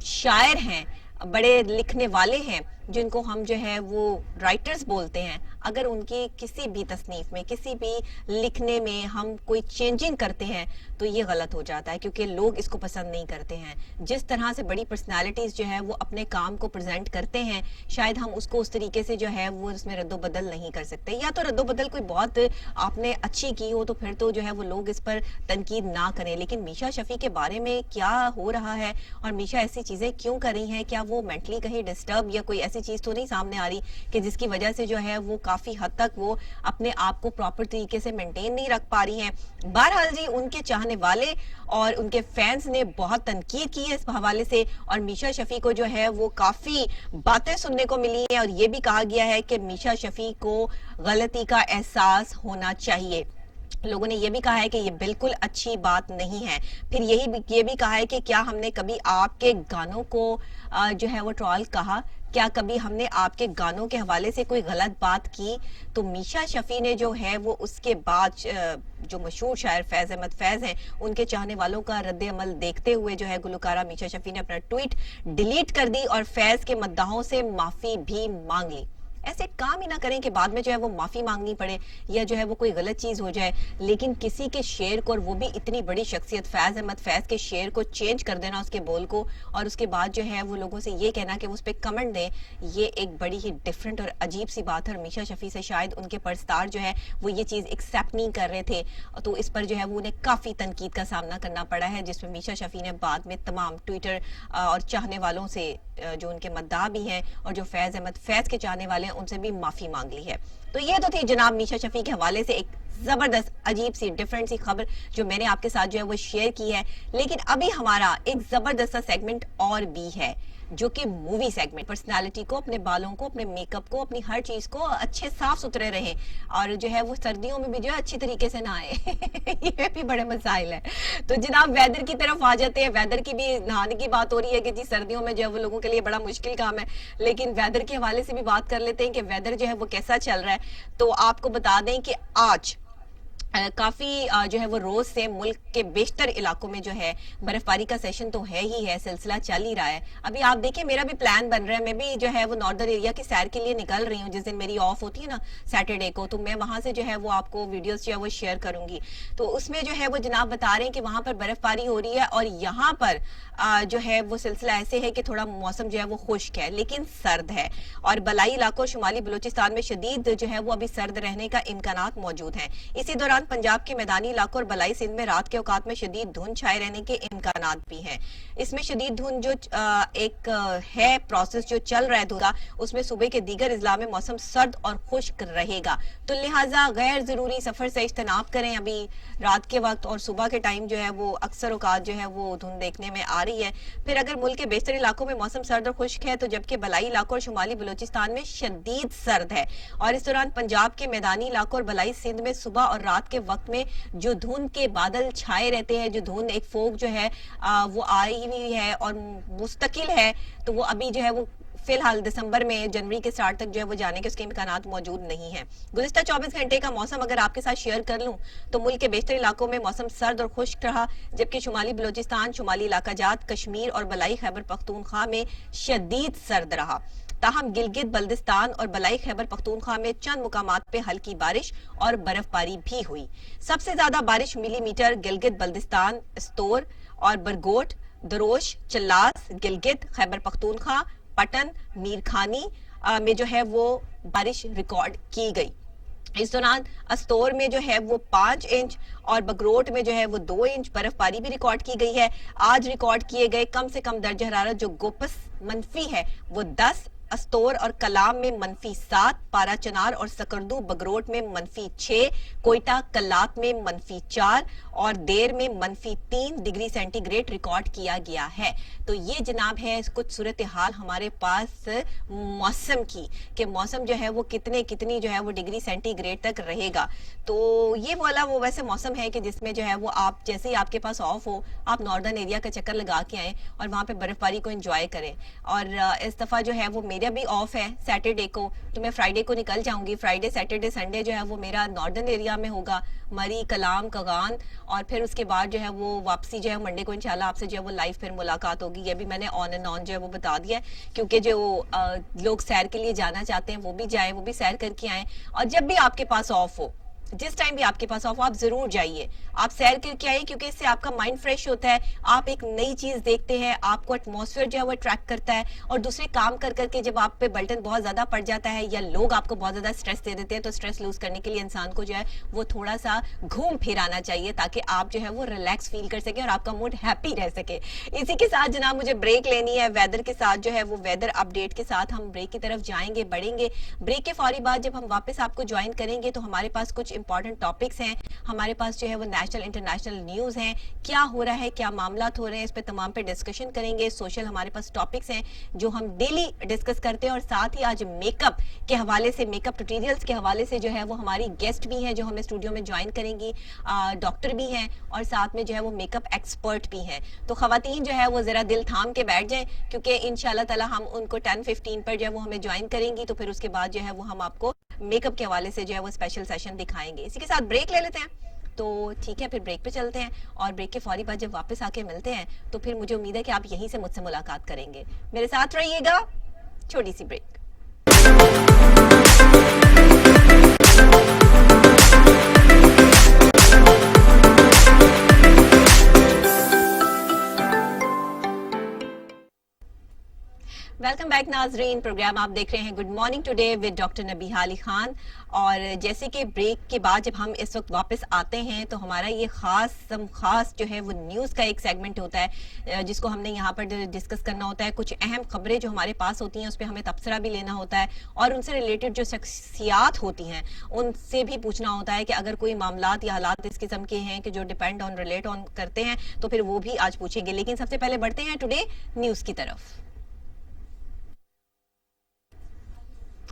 S1: شاعر ہیں, بڑے لکھنے والے ہیں, جن کو ہم جو ہے وہ رائٹرز بولتے ہیں, اگر ان کی کسی بھی تصنیف میں, کسی بھی لکھنے میں ہم کوئی چینجنگ کرتے ہیں تو یہ غلط ہو جاتا ہے, کیونکہ لوگ اس کو پسند نہیں کرتے ہیں. جس طرح سے بڑی پرسنالٹیز جو ہے وہ اپنے کام کو پریزنٹ کرتے ہیں, شاید ہم اس کو اس طریقے سے جو ہے وہ اس میں رد و بدل نہیں کر سکتے, یا تو رد و بدل کوئی بہت آپ نے اچھی کی ہو تو پھر تو جو ہے وہ لوگ اس پر تنقید نہ کریں. لیکن میشا شفیع کے بارے میں کیا ہو رہا ہے اور میشا ایسی چیزیں کیوں کر رہی ہیں, کیا وہ مینٹلی کہیں ڈسٹرب یا کوئی ایسی چیز تو نہیں سامنے آ رہی کہ جس کی وجہ سے جو ہے وہ کافی حد تک وہ اپنے آپ کو پراپر طریقے سے مینٹین نہیں رکھ پا رہی ہیں. بہرحال جی, ان کے چاہنے والے اور ان کے فینس نے بہت تنقید کی ہے اس حوالے سے, اور میشا شفیع کو جو ہے وہ کافی باتیں سننے کو ملی ہیں, اور یہ بھی کہا گیا ہے کہ میشا شفیع کو غلطی کا احساس ہونا چاہیے. لوگوں نے یہ بھی کہا ہے کہ یہ بالکل اچھی بات نہیں ہے. پھر یہ بھی کہا ہے کہ کیا ہم نے کبھی آپ کے گانوں کو جو ہے وہ ٹرول کہا, کیا کبھی ہم نے آپ کے گانوں کے حوالے سے کوئی غلط بات کی. تو میشا شفیع نے جو ہے وہ اس کے بعد جو مشہور شاعر فیض احمد فیض ہیں, ان کے چاہنے والوں کا رد عمل دیکھتے ہوئے جو ہے گلوکارہ میشا شفیع نے اپنا ٹویٹ ڈیلیٹ کر دی اور فیض کے مداحوں سے معافی بھی مانگ لی. ایسے کام ہی نہ کریں کہ بعد میں جو ہے وہ معافی مانگنی پڑے یا جو ہے وہ کوئی غلط چیز ہو جائے, لیکن کسی کے شعر کو, اور وہ بھی اتنی بڑی شخصیت فیض احمد فیض کے شعر کو چینج کر دینا, اس کے بول کو, اور اس کے بعد جو ہے وہ لوگوں سے یہ کہنا کہ وہ اس پہ کمنٹ دیں, یہ ایک بڑی ہی ڈیفرنٹ اور عجیب سی بات ہے. اور میشا شفیع سے شاید ان کے پرستار جو ہے وہ یہ چیز ایکسیپٹ نہیں کر رہے تھے, تو اس پر جو ہے وہ انہیں کافی تنقید کا سامنا کرنا پڑا ہے, جس میں میشا شفیع نے بعد میں تمام ٹویٹر اور چاہنے والوں سے, جو ان کے مداح بھی ہیں اور جو فیض احمد فیض کے چاہنے والے ہیں, ان سے بھی معافی مانگ لی ہے. تو یہ تو تھی جناب میشا شفیع کے حوالے سے ایک زبردست عجیب سی ڈیفرنٹ سی خبر جو میں نے آپ کے ساتھ جو ہے وہ شیئر کی ہے. لیکن ابھی ہمارا ایک زبردست سا سیگمنٹ اور بھی ہے, جو کہ مووی سیگمنٹ. پرسنالٹی کو, اپنے بالوں کو, اپنے میک اپ کو, اپنی ہر چیز کو اچھے صاف ستھرے رہیں, اور جو ہے وہ سردیوں میں بھی جو ہے اچھی طریقے سے نہ آئے. یہ بھی بڑے مسائل ہیں. تو جناب ویدر کی طرف آ جاتے ہیں. ویدر کی بھی نہانے کی بات ہو رہی ہے کہ جی سردیوں میں جو ہے وہ لوگوں کے لیے بڑا مشکل کام ہے, لیکن ویدر کے حوالے سے بھی بات کر لیتے ہیں کہ ویدر جو ہے وہ کیسا چل رہا ہے. تو آپ کو بتا دیں کہ آج کافی جو ہے وہ روز سے ملک کے بیشتر علاقوں میں جو ہے برف باری کا سیشن تو ہے ہی ہے, سلسلہ چل ہی رہا ہے. ابھی آپ دیکھیں میرا بھی پلان بن رہا ہے, میں بھی جو ہے وہ ناردرن ایریا کی سیر کے لیے نکل رہی ہوں, جس دن میری آف ہوتی ہے نا سیٹرڈے کو, تو میں وہاں سے جو ہے وہ آپ کو ویڈیوز جو ہے وہ شیئر کروں گی. تو اس میں جو ہے وہ جناب بتا رہے ہیں کہ وہاں پر برف باری ہو رہی ہے, اور یہاں پر جو ہے وہ سلسلہ ایسے ہے کہ تھوڑا موسم جو ہے وہ خشک ہے لیکن سرد ہے, اور بلائی علاقوں شمالی بلوچستان میں شدید جو ہے وہ ابھی سرد رہنے کا امکانات موجود ہیں. اسی دوران پنجاب کے میدانی علاقوں اور بلائی سندھ میں رات کے اوقات میں شدید دھند چھائے رہنے کے امکانات بھی ہیں. اس میں شدید دھند جو ایک ہے پروسیس جو چل رہا ہے دھند کا, اس میں صوبے کے دیگر اضلاع میں موسم سرد اور خشک رہے گا, تو لہٰذا غیر ضروری سفر سے اجتناب کریں. ابھی رات کے وقت اور صبح کے ٹائم جو ہے وہ اکثر اوقات جو ہے وہ دھند دیکھنے میں آ رہی ہے. پھر اگر ملک کے بیشتر علاقوں میں موسم سرد اور خشک ہے, تو جبکہ بلائی علاقوں اور شمالی بلوچستان میں شدید سرد ہے, اور اس دوران پنجاب کے میدانی علاقوں اور بلائی سندھ میں صبح اور رات کے وقت میں جو دھند کے بادل چھائے رہتے ہیں, جو دھند ایک فوگ جو ہے وہ آئی ہوئی ہے اور مستقل ہے, تو وہ ابھی جو ہے وہ فی الحال دسمبر میں جنوری کے سٹارٹ تک جو ہے وہ جانے کے اس کے امکانات موجود نہیں ہیں. گزشتہ 24 گھنٹے کا موسم اگر آپ کے ساتھ شیئر کر لوں تو ملک کے بیشتر علاقوں میں موسم سرد اور خشک رہا, جبکہ شمالی بلوچستان, شمالی علاقہ جات, کشمیر اور بلائی خیبر پختونخوا میں شدید سرد رہا. تاہم گلگت بلتستان اور بلائی خیبر پختونخوا میں چند مقامات پہ ہلکی بارش اور برف باری بھی ہوئی. سب سے زیادہ بارش ملی میٹر گلگت بلتستان, استور اور برگوٹ, دروش, چلاس, گلگت, خیبر پختونخوا, پٹن, میرخانی میں جو ہے وہ بارش ریکارڈ کی گئی. اس دوران استور میں جو ہے وہ 5 انچ اور بگروٹ میں جو ہے وہ 2 انچ برف باری بھی ریکارڈ کی گئی ہے. آج ریکارڈ کیے گئے کم سے کم درجہ حرارت جو گوپس منفی ہے وہ 10 استور اور کلام میں -7, پارا چنار اور سکردو بگروٹ میں -6, کوئٹہ کلات میں -4 اور دیر میں -3 ڈگری سینٹی گریڈ ریکارڈ کیا گیا ہے. تو یہ جناب ہے کچھ صورتحال ہمارے پاس موسم کی کہ موسم جو ہے وہ کتنی جو ہے وہ ڈگری سینٹی گریڈ تک رہے گا. تو یہ والا وہ ویسے موسم ہے کہ جس میں جو ہے وہ آپ جیسے ہی آپ کے پاس آف ہو آپ ناردرن ایریا کا چکر لگا کے آئیں اور وہاں پہ برف باری کو انجوائے کریں. اور اس دفعہ جو ہے وہ میرا بھی آف ہے سیٹرڈے کو, تو میں فرائیڈے کو نکل جاؤں گی. فرائیڈے سیٹرڈے سنڈے جو ہے وہ میرا ناردرن ایریا میں ہوگا, مری کلام کغان, اور پھر اس کے بعد جو ہے وہ واپسی جو ہے منڈے کو انشاءاللہ آپ سے جو ہے وہ لائیو پھر ملاقات ہوگی. یہ بھی میں نے آن اینڈ آن جو ہے وہ بتا دیا ہے کیونکہ جو لوگ سیر کے لیے جانا چاہتے ہیں وہ بھی جائیں, وہ بھی سیر کر کے آئیں. اور جب بھی آپ کے پاس آف ہو, جس ٹائم بھی آپ کے پاس آف آپ ضرور جائیے, آپ سیر کر کے آئیے کیونکہ اس سے آپ کا مائنڈ فریش ہوتا ہے, آپ ایک نئی چیز دیکھتے ہیں, آپ کو ایٹماسفیئر جو ہے وہ اٹریکٹ کرتا ہے. اور دوسرے کام کر کر کے جب آپ پہ بلٹن بہت زیادہ پڑ جاتا ہے یا لوگ آپ کو بہت زیادہ اسٹریس دے دیتے ہیں, تو اسٹریس لوز کرنے کے لیے انسان کو جو ہے وہ تھوڑا سا گھوم پھر آنا چاہیے تاکہ آپ جو ہے وہ ریلیکس فیل کر سکیں اور آپ کا موڈ ہیپی رہ سکے. اسی کے ساتھ جناب مجھے بریک لینی ہے ویدر کے ساتھ, جو ہے وہ ویدر اپڈیٹ کے ساتھ ہم بریک کی طرف جائیں گے, بڑھیں گے. بریک کے فوری بعد جب ہم واپس آپ کو جوائن کریں گے تو ہمارے پاس کچھ امپورٹنٹ ٹاپکس ہیں, ہمارے پاس جو ہے وہ نیشنل انٹرنیشنل نیوز ہیں, کیا ہو رہا ہے, کیا معاملات ہو رہے ہیں, اس پہ تمام پہ ڈسکشن کریں گے. سوشل ہمارے پاس ٹاپکس ہیں جو ہم ڈیلی ڈسکس کرتے ہیں, اور ساتھ ہی آج میک اپ کے حوالے سے, میک اپ ٹیوٹوریلز کے حوالے سے جو ہے وہ ہماری گیسٹ بھی ہیں جو ہمیں اسٹوڈیو میں جوائن کریں گی, ڈاکٹر بھی ہیں اور ساتھ میں جو ہے وہ میک اپ ایکسپرٹ بھی ہیں. تو خواتین جو ہے وہ ذرا دل تھام کے بیٹھ جائیں کیونکہ انشاءاللہ تعالی ہم ان کو 10:15 پر جو ہے وہ ہمیں جوائن کریں گی, تو پھر اس کے بعد جو ہے وہ ہم آپ کو میک اپ کے حوالے سے جو ہے وہ اسپیشل سیشن دکھائیں گے. اسی کے ساتھ بریک لے لیتے ہیں. تو ٹھیک ہے, پھر بریک پہ چلتے ہیں اور بریک کے فوری بعد جب واپس آ کے ملتے ہیں تو پھر مجھے امید ہے کہ آپ یہیں سے مجھ سے ملاقات کریں گے. میرے ساتھ رہیے گا. چھوٹی سی بریک. ویلکم بیک ناظرین, پروگرام آپ دیکھ رہے ہیں good morning today with doctor Nabiha Ali Khan. اور جیسے کہ بریک کے بعد جب ہم اس وقت واپس آتے ہیں تو ہمارا یہ خاص جو ہے وہ نیوز کا ایک سیگمنٹ ہوتا ہے جس کو ہم نے یہاں پر ڈسکس کرنا ہوتا ہے. کچھ اہم خبریں جو ہمارے پاس ہوتی ہیں اس پہ ہمیں تبصرہ بھی لینا ہوتا ہے, اور ان سے ریلیٹڈ جو شخصیات ہوتی ہیں ان سے بھی پوچھنا ہوتا ہے کہ اگر کوئی معاملات یا حالات اس قسم کے ہیں کہ جو ڈیپینڈ آن ریلیٹ آن کرتے ہیں تو پھر وہ بھی آج پوچھیں گے. لیکن سب سے پہلے بڑھتے ہیں ٹوڈے نیوز کی طرف.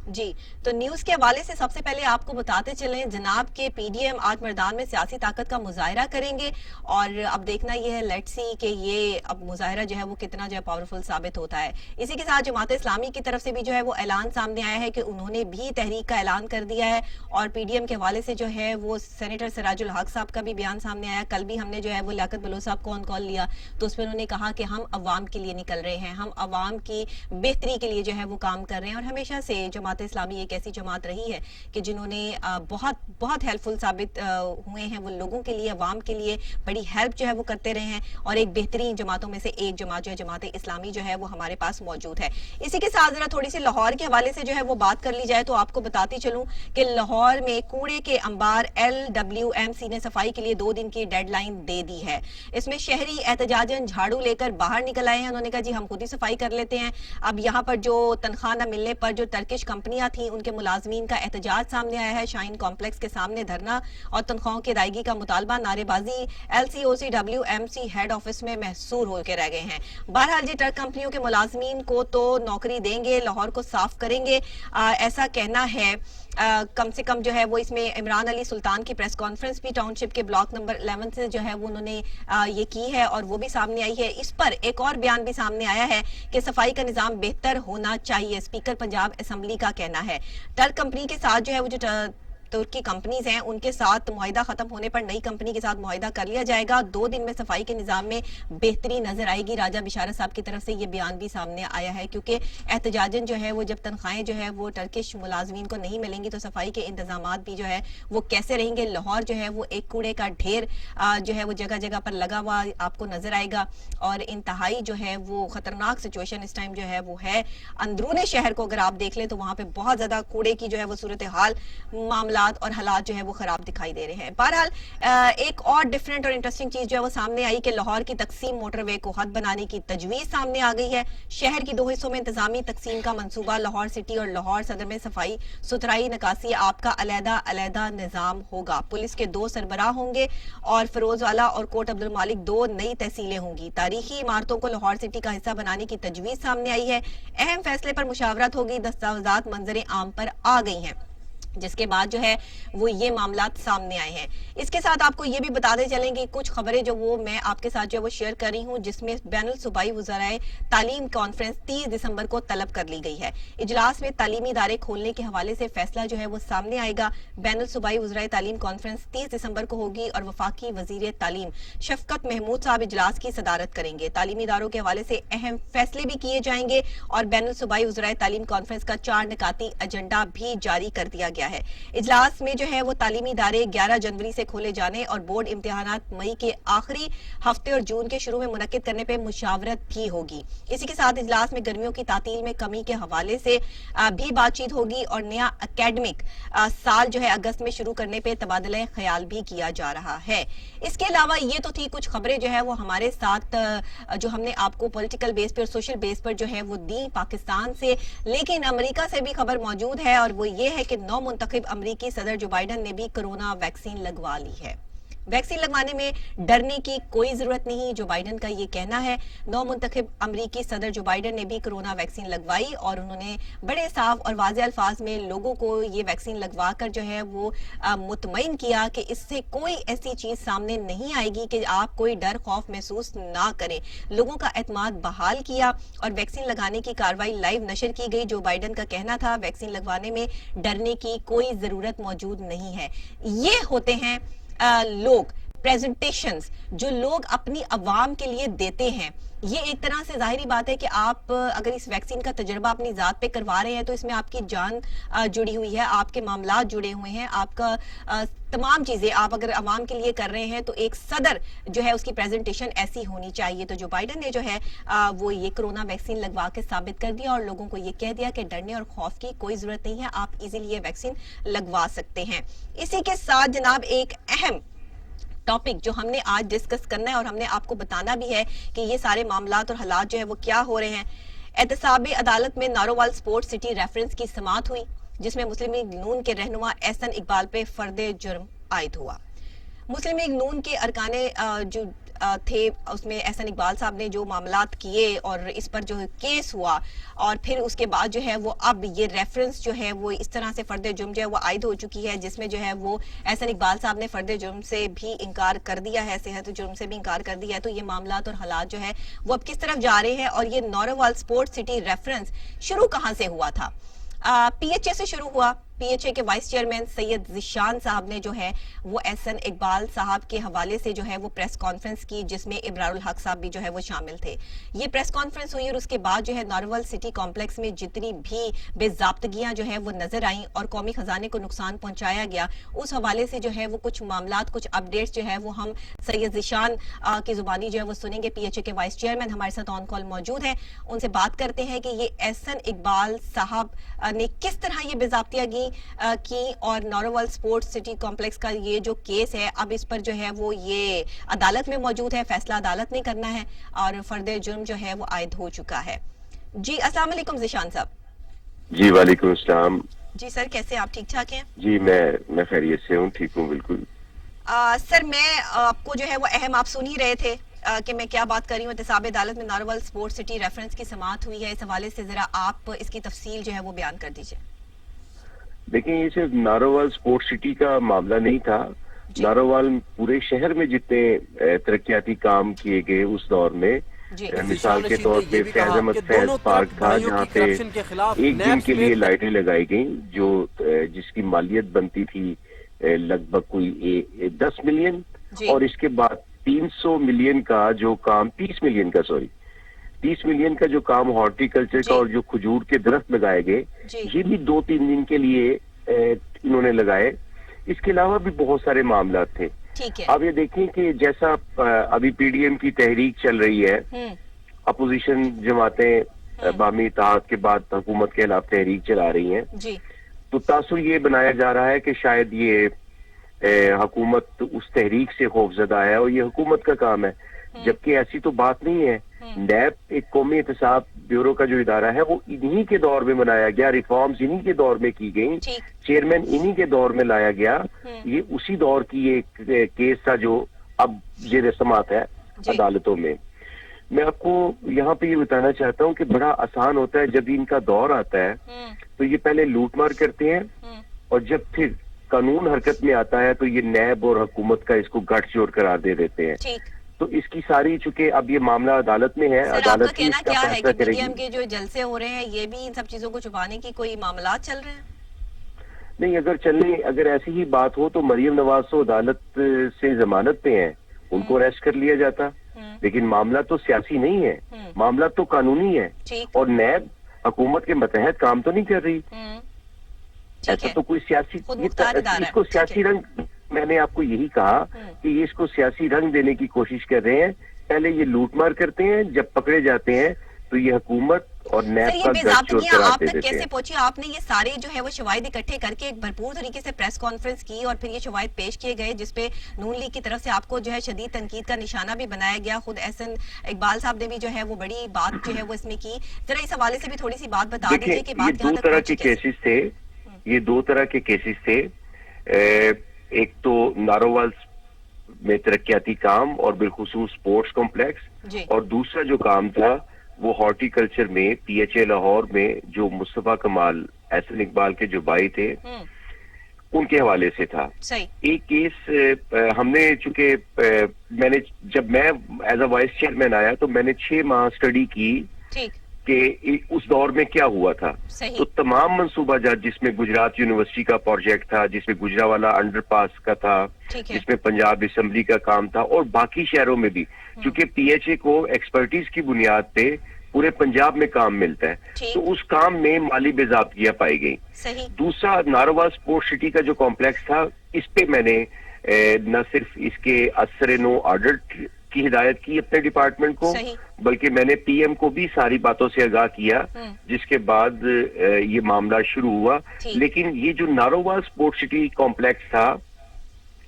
S1: جی, تو نیوز کے حوالے سے سب سے پہلے آپ کو بتاتے چلیں جناب کے پی ڈی ایم آج میدان میں سیاسی طاقت کا مظاہرہ کریں گے, اور اب دیکھنا یہ ہے لیٹ سی کہ یہ اب مظاہرہ جو ہے وہ کتنا جو ہے پاورفل ثابت ہوتا ہے. اسی کے ساتھ جماعت اسلامی کی طرف سے بھی جو ہے وہ اعلان سامنے آیا ہے کہ انہوں نے بھی تحریک کا اعلان کر دیا ہے, اور پی ڈی ایم کے حوالے سے جو ہے وہ سینیٹر سراج الحق صاحب کا بھی بیان سامنے آیا. کل بھی ہم نے جو ہے وہ لیاقت بلوچ صاحب کو آن کال لیا تو اس میں انہوں نے کہا کہ ہم عوام کے لیے نکل رہے ہیں, ہم عوام کی بہتری کے لیے جو ہے وہ کام کر رہے ہیں. اور ہمیشہ سے جماعت اسلامی ایک ایسی جماعت رہی ہے کہ جنہوں نے بہت ہیلپ فل ثابت ہوئے ہیں, وہ لوگوں کے لیے, عوام کے لیے بڑی ہیلپ جو ہے وہ کرتے رہے ہیں, اور ایک بہترین جماعتوں میں سے ایک جماعت جو ہے جماعت اسلامی جو ہے وہ ہمارے پاس موجود ہے. اسی کے ساتھ ذرا تھوڑی سی لاہور کے حوالے سے جو ہے وہ بات کر لی جائے تو آپ کو بتاتی چلوں کہ لاہور میں کوڑے کے انبار LWMC نے صفائی کے لیے 2 دن کی ڈیڈ لائن دے دی ہے. اس میں شہری احتجاجاً جھاڑو لے کر باہر نکل آئے ہیں. انہوں نے کہا جی ہم خود ہی صفائی کر لیتے ہیں. اب یہاں پر جو تنخواہ نہ ملنے پر جو ٹرکش کمپنیاں تھیں ان کے ملازمین کا احتجاج سامنے آیا ہے. شاہین کمپلیکس کے سامنے دھرنا اور تنخواہوں کی ادائیگی کا مطالبہ, نعرے بازی LCOC-WMC ہیڈ آفس میں محصور ہو کے رہ گئے ہیں. بہرحال جی ٹرک کمپنیوں کے ملازمین کو تو نوکری دیں گے, لاہور کو صاف کریں گے, ایسا کہنا ہے. کم سے کم جو ہے وہ اس میں عمران علی سلطان کی پریس کانفرنس بھی ٹاؤن شپ کے بلاک نمبر 11 سے جو ہے وہ انہوں نے یہ کی ہے, اور وہ بھی سامنے آئی ہے. اس پر ایک اور بیان بھی سامنے آیا ہے کہ صفائی کا نظام بہتر ہونا چاہیے, اسپیکر پنجاب اسمبلی کا کہنا ہے. ٹرک کمپنی کے ساتھ جو ہے وہ جو ترکی کمپنیز ہیں ان کے ساتھ معاہدہ ختم ہونے پر نئی کمپنی کے ساتھ معاہدہ کر لیا جائے گا. 2 دن میں صفائی کے نظام میں بہتری نظر آئے گی. راجہ بشارت صاحب کی طرف سے یہ بیان بھی سامنے آیا ہے, کیونکہ احتجاجن جو ہے وہ جب تنخواہیں جو ہے وہ ٹرکش ملازمین کو نہیں ملیں گی تو صفائی کے انتظامات بھی جو ہے وہ کیسے رہیں گے. لاہور جو ہے وہ ایک کوڑے کا ڈھیر جو ہے وہ جگہ جگہ پر لگا ہوا آپ کو نظر آئے گا, اور انتہائی جو ہے وہ خطرناک سچویشن اس ٹائم جو ہے وہ ہے. اندرون شہر کو اگر آپ دیکھ لیں تو وہاں پہ بہت زیادہ کوڑے کی جو ہے وہ صورتحال معاملات معاملات اور حالات جو ہے وہ خراب دکھائی دے رہے ہیں. بہرحال ایک اور ڈیفرنٹ اور انٹرسٹنگ چیز جو ہے وہ سامنے آئی کہ لاہور کی تقسیم موٹر وے کو حد بنانے کی تجویز سامنے آ گئی ہے. شہر کی 2 حصوں میں انتظامی تقسیم کا منصوبہ. لاہور سٹی اور لاہور صدر میں صفائی ستھرائی نکاسی آپ کا علیحدہ علیحدہ نظام ہوگا. پولیس کے 2 سربراہ ہوں گے اور فیروز والا اور کوٹ عبد المالک 2 نئی تحصیلیں ہوں گی. تاریخی عمارتوں کو لاہور سٹی کا حصہ بنانے کی تجویز سامنے آئی ہے. اہم فیصلے پر مشاورت ہوگی. دستاویزات منظر عام پر آ گئی ہیں جس کے بعد جو ہے وہ یہ معاملات سامنے آئے ہیں. اس کے ساتھ آپ کو یہ بھی بتاتے چلیں گے کچھ خبریں جو وہ میں آپ کے ساتھ جو ہے وہ شیئر کر رہی ہوں جس میں بین الصوبائی وزرائے تعلیم کانفرنس 30 دسمبر کو طلب کر لی گئی ہے. اجلاس میں تعلیمی ادارے کھولنے کے حوالے سے فیصلہ جو ہے وہ سامنے آئے گا. بین الصوبائی وزرائے تعلیم کانفرنس 30 دسمبر کو ہوگی اور وفاقی وزیر تعلیم شفقت محمود صاحب اجلاس کی صدارت کریں گے. تعلیمی اداروں کے حوالے سے اہم فیصلے بھی کیے جائیں گے اور بین الصوبائی وزرائے تعلیم کانفرنس کا 4 نکاتی ایجنڈا بھی جاری کر دیا گیا ہے. اجلاس میں جو ہے وہ تعلیمی ادارے 11 جنوری سے کھولے جانے اور بورڈ امتحانات مئی کے آخری ہفتے اور جون کے شروع میں منعقد کرنے پہ مشاورت بھی ہوگی. اسی کے ساتھ اجلاس میں گرمیوں کی تعطیل میں کمی کے حوالے سے بھی بات چیت ہوگی اور نیا اکیڈمک سال جو ہے اگست میں شروع کرنے پہ تبادلہ خیال بھی کیا جا رہا ہے. اس کے علاوہ یہ تو تھی کچھ خبریں جو ہے وہ ہمارے ساتھ جو ہم نے آپ کو پولیٹیکل بیس پر سوشل بیس پر جو ہے وہ دی پاکستان سے. لیکن امریکہ سے بھی خبر موجود ہے اور وہ یہ ہے کہ نو منتخب امریکی صدر جو بائیڈن نے بھی کرونا ویکسین لگوا لی ہے. ویکسین لگوانے میں ڈرنے کی کوئی ضرورت نہیں جو بائیڈن کا یہ کہنا ہے. نو منتخب امریکی صدر جو بائیڈن نے بھی کرونا ویکسین لگوائی اور انہوں نے بڑے صاف اور واضح الفاظ میں لوگوں کو یہ ویکسین لگوا کر جو ہے وہ مطمئن کیا کہ اس سے کوئی ایسی چیز سامنے نہیں آئے گی کہ آپ کوئی ڈر خوف محسوس نہ کریں. لوگوں کا اعتماد بحال کیا اور ویکسین لگانے کی کارروائی لائیو نشر کی گئی. جو بائیڈن کا کہنا تھا ویکسین لگوانے میں ڈرنے کی کوئی ضرورت موجود نہیں ہے. یہ ہوتے ہیں لوگ پریزنٹیشنز جو لوگ اپنی عوام کے لیے دیتے ہیں. یہ ایک طرح سے ظاہری بات ہے کہ آپ اگر اس ویکسین کا تجربہ اپنی ذات پہ کروا رہے ہیں تو اس میں آپ کی جان جڑی ہوئی ہے, آپ کے معاملات جڑے ہوئے ہیں, آپ کا تمام چیزیں آپ اگر عوام کے لیے کر رہے ہیں تو ایک صدر جو ہے اس کی پریزنٹیشن ایسی ہونی چاہیے. تو جو بائیڈن نے جو ہے وہ یہ کرونا ویکسین لگوا کے ثابت کر دیا اور لوگوں کو یہ کہہ دیا کہ ڈرنے اور خوف کی کوئی ضرورت نہیں ہے, آپ ایزیلی یہ ویکسین لگوا سکتے ہیں. اسی کے ساتھ جناب ایک اہم ٹاپک جو ہم نے آج ڈسکس کرنا ہے اور ہم نے آپ کو بتانا بھی ہے کہ یہ سارے معاملات اور حالات جو ہے وہ کیا ہو رہے ہیں. احتساب عدالت میں نارووال سپورٹ سٹی ریفرنس کی سماعت ہوئی جس میں مسلم لیگ نون کے رہنما احسن اقبال پہ فرد جرم عائد ہوا. مسلم لیگ نون کے ارکان جو تھے اس میں احسن اقبال صاحب نے جو معاملات کیے اور اس پر جو کیس ہوا اور پھر اس کے بعد جو ہے وہ اب یہ ریفرنس جو ہے وہ اس طرح سے فرد جرم جو ہے وہ عائد ہو چکی ہے جس میں جو ہے وہ احسن اقبال صاحب نے فرد جرم سے بھی انکار کر دیا ہے, صحت جرم سے بھی انکار کر دیا ہے. تو یہ معاملات اور حالات جو ہے وہ اب کس طرف جا رہے ہیں اور یہ نارووال سپورٹ سٹی ریفرنس شروع کہاں سے ہوا تھا؟ پی ایچ اے سے شروع ہوا. پی ایچ اے کے وائس چیئرمین سید ذیشان صاحب نے جو ہے وہ احسن اقبال صاحب کے حوالے سے جو ہے وہ پریس کانفرنس کی جس میں ابرار الحق صاحب بھی جو ہے وہ شامل تھے. یہ پریس کانفرنس ہوئی اور اس کے بعد جو ہے نارووال سٹی کمپلیکس میں جتنی بھی بے ضابطگیاں جو ہے وہ نظر آئیں اور قومی خزانے کو نقصان پہنچایا گیا اس حوالے سے جو ہے وہ کچھ معاملات کچھ اپڈیٹس جو ہے وہ ہم سید ذیشان کی زبانی جو ہے وہ سنیں گے. پی ایچ اے کے وائس چیئرمین ہمارے ساتھ آن کال موجود ہیں, ان سے بات کرتے ہیں کہ یہ احسن اقبال صاحب نے کس طرح یہ بے ضابطگی کی اور نارووال سپورٹ سٹی کمپلیکس کا یہ جو کیس ہے اب اس پر جو ہے وہ یہ عدالت میں موجود ہے, فیصلہ عدالت نے کرنا ہے اور فرد جرم جو ہے وہ عائد ہو چکا ہے. جی السلام علیکم ذیشان صاحب.
S2: جی وعلیکم السلام.
S1: جی سر کیسے آپ ٹھیک ٹھاک ہیں؟
S2: جی میں خیریت سے ہوں, ٹھیک ہوں بالکل.
S1: سر میں آپ کو جو ہے وہ اہم آپ سن ہی رہے تھے کہ میں کیا بات کر رہی ہوں. احتساب عدالت میں نارووال سپورٹ سٹی ریفرنس کی سماعت ہوئی ہے, اس حوالے سے ذرا آپ اس کی تفصیل جو ہے وہ بیان کر دیجئے.
S2: دیکھیں یہ صرف نارووال سپورٹ سٹی کا معاملہ نہیں تھا. نارووال پورے شہر میں جتنے ترقیاتی کام کیے گئے اس دور میں, مثال کے طور پہ فیض احمد فیض پارک تھا جہاں پہ ایک دن کے لیے لائٹیں لگائی گئیں جو جس کی مالیت بنتی تھی لگ بھگ کوئی 10 ملین اور اس کے بعد 300 ملین کا جو کام 30 ملین کا جو کام ہارٹی کلچر کا اور جو کھجور کے درخت لگائے گئے یہ بھی 2-3 دن کے لیے انہوں نے لگائے. اس کے علاوہ بھی بہت سارے معاملات تھے. اب یہ دیکھیں کہ جیسا ابھی پی ڈی ایم کی تحریک چل رہی ہے, اپوزیشن جماعتیں باہمی اتحاد کے بعد حکومت کے خلاف تحریک چلا رہی ہیں, تو تاثر یہ بنایا جا رہا ہے کہ شاید یہ حکومت اس تحریک سے خوفزدہ ہے اور یہ حکومت کا کام ہے، جبکہ ایسی تو بات نہیں ہے۔ نیب ایک قومی احتساب بیورو کا جو ادارہ ہے وہ انہی کے دور میں بنایا گیا، ریفارمز انہی کے دور میں کی گئیں، چیئرمین انہی کے دور میں لایا گیا۔ یہ اسی دور کی ایک کیس تھا جو اب زیر سماعت ہے عدالتوں میں۔ میں آپ کو یہاں پہ یہ بتانا چاہتا ہوں کہ بڑا آسان ہوتا ہے جب ان کا دور آتا ہے تو یہ پہلے لوٹ مار کرتے ہیں، اور جب پھر قانون حرکت میں آتا ہے تو یہ نیب اور حکومت کا اس کو گٹھ جوڑ قرار دے دیتے ہیں۔ تو اس کی ساری، چونکہ اب یہ معاملہ عدالت میں ہے، عدالت ہی اس کا فیصلہ کرے گی۔
S1: پی ڈی ایم کے جو جلسے ہو رہے ہیں یہ بھی ان سب چیزوں کو چھپانے کی کوئی معاملات چل رہے ہیں؟
S2: نہیں، اگر ایسی ہی بات ہو تو مریم نواز تو عدالت سے ضمانت پہ ہیں، ان کو اریسٹ کر لیا جاتا، لیکن معاملہ تو سیاسی نہیں ہے، معاملہ تو قانونی ہے، اور نیب حکومت کے متحد کام تو نہیں کر رہی۔ ایسا تو کوئی سیاسی، اس کو سیاسی رنگ، میں نے آپ کو یہی کہا کہ یہ اس کو سیاسی رنگ دینے کی کوشش کر رہے ہیں۔ پہلے یہ لوٹ مار کرتے ہیں، جب پکڑے جاتے ہیں تو یہ حکومت اور نیب کا گٹھ جوڑ قرار دے دیتے ہیں۔
S1: کیسے پہنچی آپ نے یہ سارے جو ہے وہ شواہد اکٹھے کر کے ایک بھرپور طریقے سے پریس کانفرنس کی اور پھر یہ شواہد پیش کیے گئے جس پہ نون لیگ کی طرف سے آپ کو جو ہے شدید تنقید کا نشانہ بھی بنایا گیا، خود احسن اقبال صاحب نے بھی جو ہے وہ بڑی بات جو ہے وہ اس میں کی۔ ذرا اس حوالے سے بھی تھوڑی سی بات بتا دیجیے کہ بات کہاں تک پہنچی۔
S2: یہ دو طرح کے کیسز تھے، ایک تو نارووال میں ترقیاتی کام اور بالخصوص اسپورٹس کمپلیکس، اور دوسرا جو کام تھا وہ ہارٹی کلچر میں پی ایچ اے لاہور میں جو مصطفیٰ کمال احسن اقبال کے جو بھائی تھے ان کے حوالے سے تھا۔ ایک کیس ہم نے، چونکہ جب میں ایز اے وائس چیئرمین آیا تو میں نے 6 ماہ اسٹڈی کی کہ اس دور میں کیا ہوا تھا۔ تو تمام منصوبہ جات، جس میں گجرات یونیورسٹی کا پروجیکٹ تھا، جس میں گجراوالا انڈر پاس کا تھا، جس میں پنجاب اسمبلی کا کام تھا، اور باقی شہروں میں بھی، چونکہ پی ایچ اے کو ایکسپرٹیز کی بنیاد پہ پورے پنجاب میں کام ملتا ہے، تو اس کام میں مالی بے ضابطگیاں پائی گئی۔ دوسرا نارووال اسپورٹ سٹی کا جو کمپلیکس تھا، اس پہ میں نے نہ صرف اس کے اثر نو آڈٹ کی ہدایت کی اپنے ڈپارٹمنٹ کو، بلکہ میں نے پی ایم کو بھی ساری باتوں سے آگاہ کیا، جس کے بعد یہ معاملہ شروع ہوا۔ لیکن یہ جو نارووال اسپورٹ سٹی کمپلیکس تھا،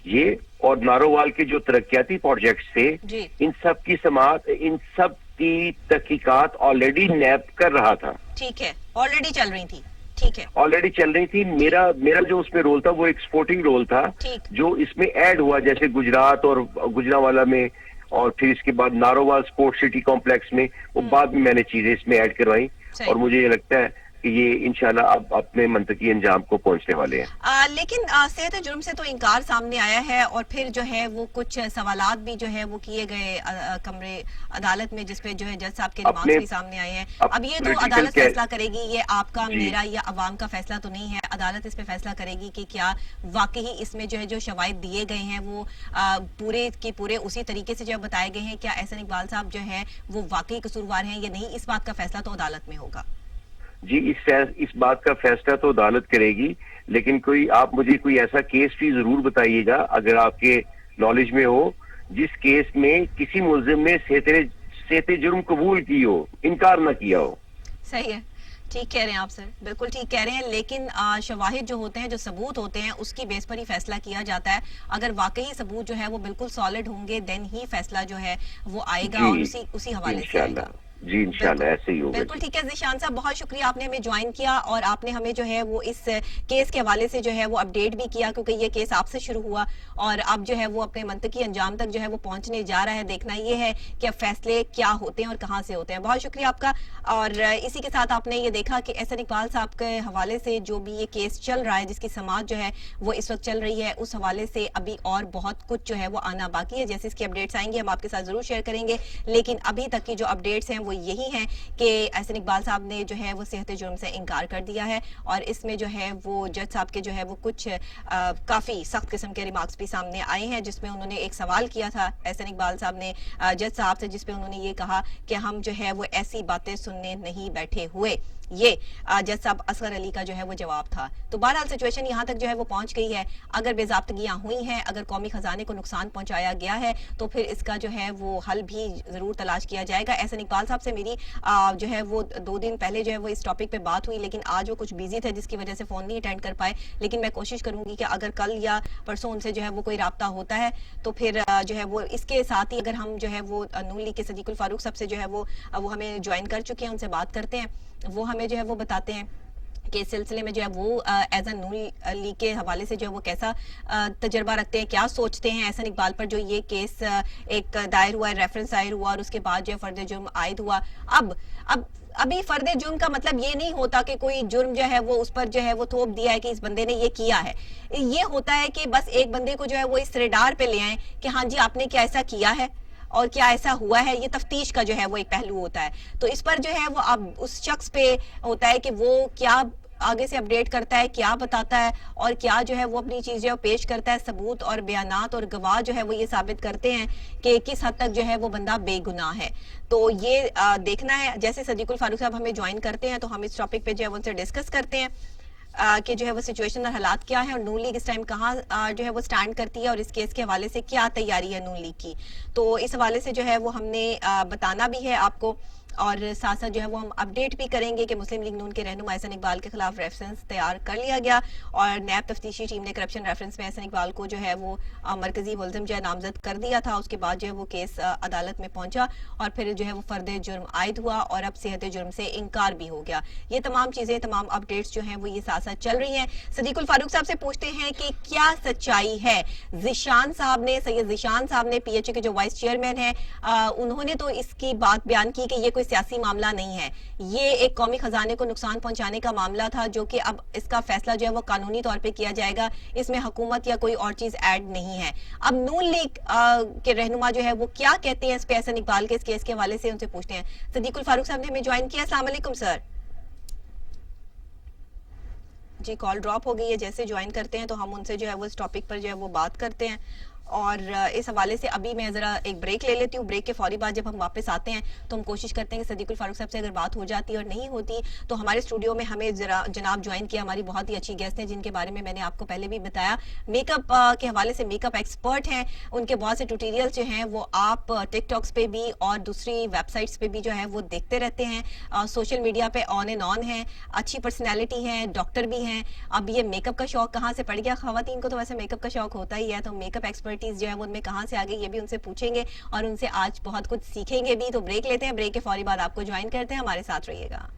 S2: یہ اور نارووال کے جو ترقیاتی پروجیکٹس تھے، ان سب کی سماعت، ان سب کی تحقیقات آلریڈی نیب کر رہا تھا۔
S1: ٹھیک ہے، آلریڈی چل رہی تھی۔
S2: آلریڈی چل رہی تھی۔ میرا جو اس میں رول تھا وہ ایکسپورٹنگ رول تھا، جو اس میں ایڈ ہوا، جیسے گجرات اور گجرانوالا میں، اور پھر اس کے بعد نارووال اسپورٹ سٹی کمپلیکس میں، وہ بعد میں نے چیزیں اس میں ایڈ کروائی، اور مجھے یہ لگتا ہے کہ یہ انشاءاللہ اب اپنے منطقی انجام کو پہنچنے والے ہیں۔
S1: لیکن صحت جرم سے تو انکار سامنے آیا ہے، اور پھر جو ہے وہ کچھ سوالات بھی جو ہے وہ کیے گئے کمرے عدالت میں، جس پہ جو ہے جج صاحب کے ریمارکس بھی سامنے آئے ہیں۔ اب یہ تو عدالت فیصلہ کرے گی، یہ آپ کا، میرا یا عوام کا فیصلہ تو نہیں ہے۔ عدالت اس پہ فیصلہ کرے گی کہ کیا واقعی اس میں جو ہے جو شواہد دیے گئے ہیں وہ پورے کے پورے اسی طریقے سے جو بتائے گئے ہیں، کیا احسن اقبال صاحب جو ہے وہ واقعی قصوروار ہیں یا نہیں، اس بات کا فیصلہ تو عدالت میں ہوگا۔
S2: جی، اس بات کا فیصلہ تو عدالت کرے گی، لیکن آپ مجھے کوئی ایسا کیس بھی ضرور بتائیے گا اگر آپ کے نالج میں ہو، جس کیس میں کسی ملزم نے صحت جرم قبول کی ہو، انکار نہ کیا ہو۔
S1: صحیح ہے، ٹھیک کہہ رہے ہیں آپ سر، بالکل ٹھیک کہہ رہے ہیں، لیکن شواہد جو ہوتے ہیں، جو ثبوت ہوتے ہیں، اس کی بیس پر ہی فیصلہ کیا جاتا ہے۔ اگر واقعی ثبوت جو ہے وہ بالکل سالڈ ہوں گے، دین ہی فیصلہ جو ہے وہ آئے گا، اور اسی حوالے سے آئے گا۔
S2: جی انشاءاللہ ایسے ہی ہوگا۔
S1: بالکل ٹھیک ہے ذیشان صاحب، بہت شکریہ، آپ نے ہمیں جوائن کیا اور آپ نے ہمیں جو ہے وہ اس کیس کے حوالے سے جو ہے وہ اپڈیٹ بھی کیا، کیونکہ یہ کیس آپ سے شروع ہوا اور اب جو ہے وہ اپنے منطقی انجام تک جو ہے وہ پہنچنے جا رہا ہے۔ دیکھنا یہ ہے کہ اب فیصلے کیا ہوتے ہیں اور کہاں سے ہوتے ہیں۔ بہت شکریہ آپ کا، اور اسی کے ساتھ آپ نے یہ دیکھا کہ احسن اقبال صاحب کے حوالے سے جو بھی یہ کیس چل رہا ہے، جس کی سماعت جو ہے وہ اس وقت چل رہی ہے، اس حوالے سے ابھی اور بہت کچھ جو ہے وہ آنا باقی ہے۔ جیسے اس کی اپڈیٹس آئیں گے ہم آپ کے ساتھ ضرور شیئر کریں گے، لیکن ابھی تک کی جو اپڈیٹس ہیں وہ یہی ہیں کہ احسن اقبال صاحب نے جو ہے وہ صحت جرم سے انکار کر دیا ہے، اور اس میں جو ہے وہ جج صاحب کے جو ہے وہ کچھ کافی سخت قسم کے ریمارکس بھی سامنے آئے ہیں، جس میں انہوں نے ایک سوال کیا تھا احسن اقبال صاحب نے جج صاحب سے، جس پہ انہوں نے یہ کہا کہ ہم جو ہے وہ ایسی باتیں سننے نہیں بیٹھے ہوئے۔ یہ जज साहब असगर अली का जो है वो जवाब था। तो बहरहाल सिचुएशन यहाँ तक जो है वो पहुंच गई है। अगर बेजाब्तगियां हुई हैं, अगर कौमी खजाने को नुकसान पहुंचाया गया है तो फिर इसका जो है वो हल भी जरूर तलाश किया जाएगा। एहसन इकबाल साहब से मेरी जो है वो 2 दिन पहले जो है वो इस टॉपिक पे बात हुई, लेकिन आज वो कुछ बिजी थे जिसकी वजह से फोन नहीं अटेंड कर पाए। लेकिन मैं कोशिश करूंगी कि अगर कल या परसों उनसे जो है वो कोई राब्ता होता है तो फिर जो है वो इसके साथ ही अगर हम जो है वो नून लीग के सदीकुल फारूक साहब से जो है वो हमें ज्वाइन कर चुके हैं, उनसे बात करते हैं। वो हमें जो है वो बताते हैं कि इस सिलसिले में जो है वो एज अ नून लीग के हवाले से जो है वो कैसा तजर्बा रखते हैं, क्या सोचते हैं एहसन इकबाल पर जो ये केस एक दायर हुआ है, रेफरेंस दायर हुआ और उसके बाद जो है फर्द जुर्म आयद हुआ। अब अभी फर्द जुर्म का मतलब ये नहीं होता कि कोई जुर्म जो है वो उस पर जो है वो थोप दिया है कि इस बंदे ने ये किया है। ये होता है कि बस एक बंदे को जो है वो इस रेडार पे ले आए कि हाँ जी आपने क्या ऐसा किया है और क्या ऐसा हुआ है। ये तफ्तीश का जो है वो एक पहलू होता है। तो इस पर जो है वो अब उस शख्स पे होता है कि वो क्या आगे से अपडेट करता है, क्या बताता है और क्या जो है वो अपनी चीजें पेश करता है। सबूत और बयानात और गवाह जो है वो ये साबित करते हैं कि किस हद तक जो है वो बंदा बेगुनाह है। तो ये देखना है। जैसे सदीकुल फारूक साहब हमें ज्वाइन करते हैं तो हम इस टॉपिक पे जो है उनसे डिस्कस करते हैं कि जो है वो सिचुएशन और हालात क्या है और नून लीग इस टाइम कहाँ जो है वो स्टैंड करती है और इस केस के हवाले से क्या तैयारी है नून लीग की। तो इस हवाले से जो है वो हमने बताना भी है आपको और साथ साथ जो है वो हम अपडेट भी करेंगे कि मुस्लिम लीग नून के रहनुमा एहसन इकबाल के खिलाफ रेफरेंस तैयार कर लिया गया और नैब तफ्तीशी टीम ने करप्शन रेफरेंस में एहसन इकबाल को जो है वो मरकजी मुलजिम जो है नामजद कर दिया था। उसके बाद जो है वो केस अदालत में पहुंचा और फिर जो है वो फर्द जुर्म आयद हुआ और अब सेहत जुर्म से इनकार भी हो गया। ये तमाम चीजें, तमाम अपडेट्स जो हैं वो ये साथ साथ चल रही हैं। सदीकुल फारूक साहब से पूछते हैं कि क्या सच्चाई है। ज़ीशान साहब ने, सैयद ज़ीशान साहब ने, PHA के जो वाइस चेयरमैन हैं, उन्होंने तो इसकी बात बयान की कि ये कोई सियासी मामला नहीं है, ये एक कौमी खजाने को नुकसान पहुंचाने का मामला था जो कि अब इसका फैसला जो है वो कानूनी तौर पे किया जाएगा, इसमें हुकूमत या कोई और चीज ऐड नहीं है। अब नून लीग के रहनुमा जो है वो क्या कहते हैं इस पे एहसन इकबाल के इस केस के हवाले से, उनसे पूछते हैं। सदीकुल फारूक साहब ने हमें ज्वाइन किया। अस्सलाम वालेकुम सर। जी कॉल ड्रॉप हो गई है। जैसे ज्वाइन करते हैं तो हम उनसे जो है वो इस टॉपिक पर जो है वो बात करते हैं और इस हवाले से अभी मैं जरा एक ब्रेक ले लेती हूँ। ब्रेक के फौरी बाद जब हम वापस आते हैं तो हम कोशिश करते हैं कि सदीकुल फारूक साहब से अगर बात हो जाती और नहीं होती तो हमारे स्टूडियो में हमें जरा जनाब ज्वाइन किया, हमारी बहुत ही अच्छी गेस्ट हैं जिनके बारे में मैंने आपको पहले भी बताया। मेकअप के हवाले से मेकअप एक्सपर्ट हैं, उनके बहुत से ट्यूटोरियल जो हैं वो आप टिकटॉक्स पे भी और दूसरी वेबसाइट्स पे भी जो है वो देखते रहते हैं। सोशल मीडिया पे ऑन एंड ऑन है, अच्छी पर्सनैलिटी है, डॉक्टर भी हैं। अब ये मेकअप का शौक कहाँ से पड़ गया, खवातीन को तो वैसे मेकअप का शौक होता ही है, तो मेकअप एक्सपर्ट जो है वो उनमें कहां से आ गई ये भी उनसे पूछेंगे और उनसे आज बहुत कुछ सीखेंगे भी। तो ब्रेक लेते हैं, ब्रेक के फौरी बाद आपको ज्वाइन करते हैं, हमारे साथ रहिएगा।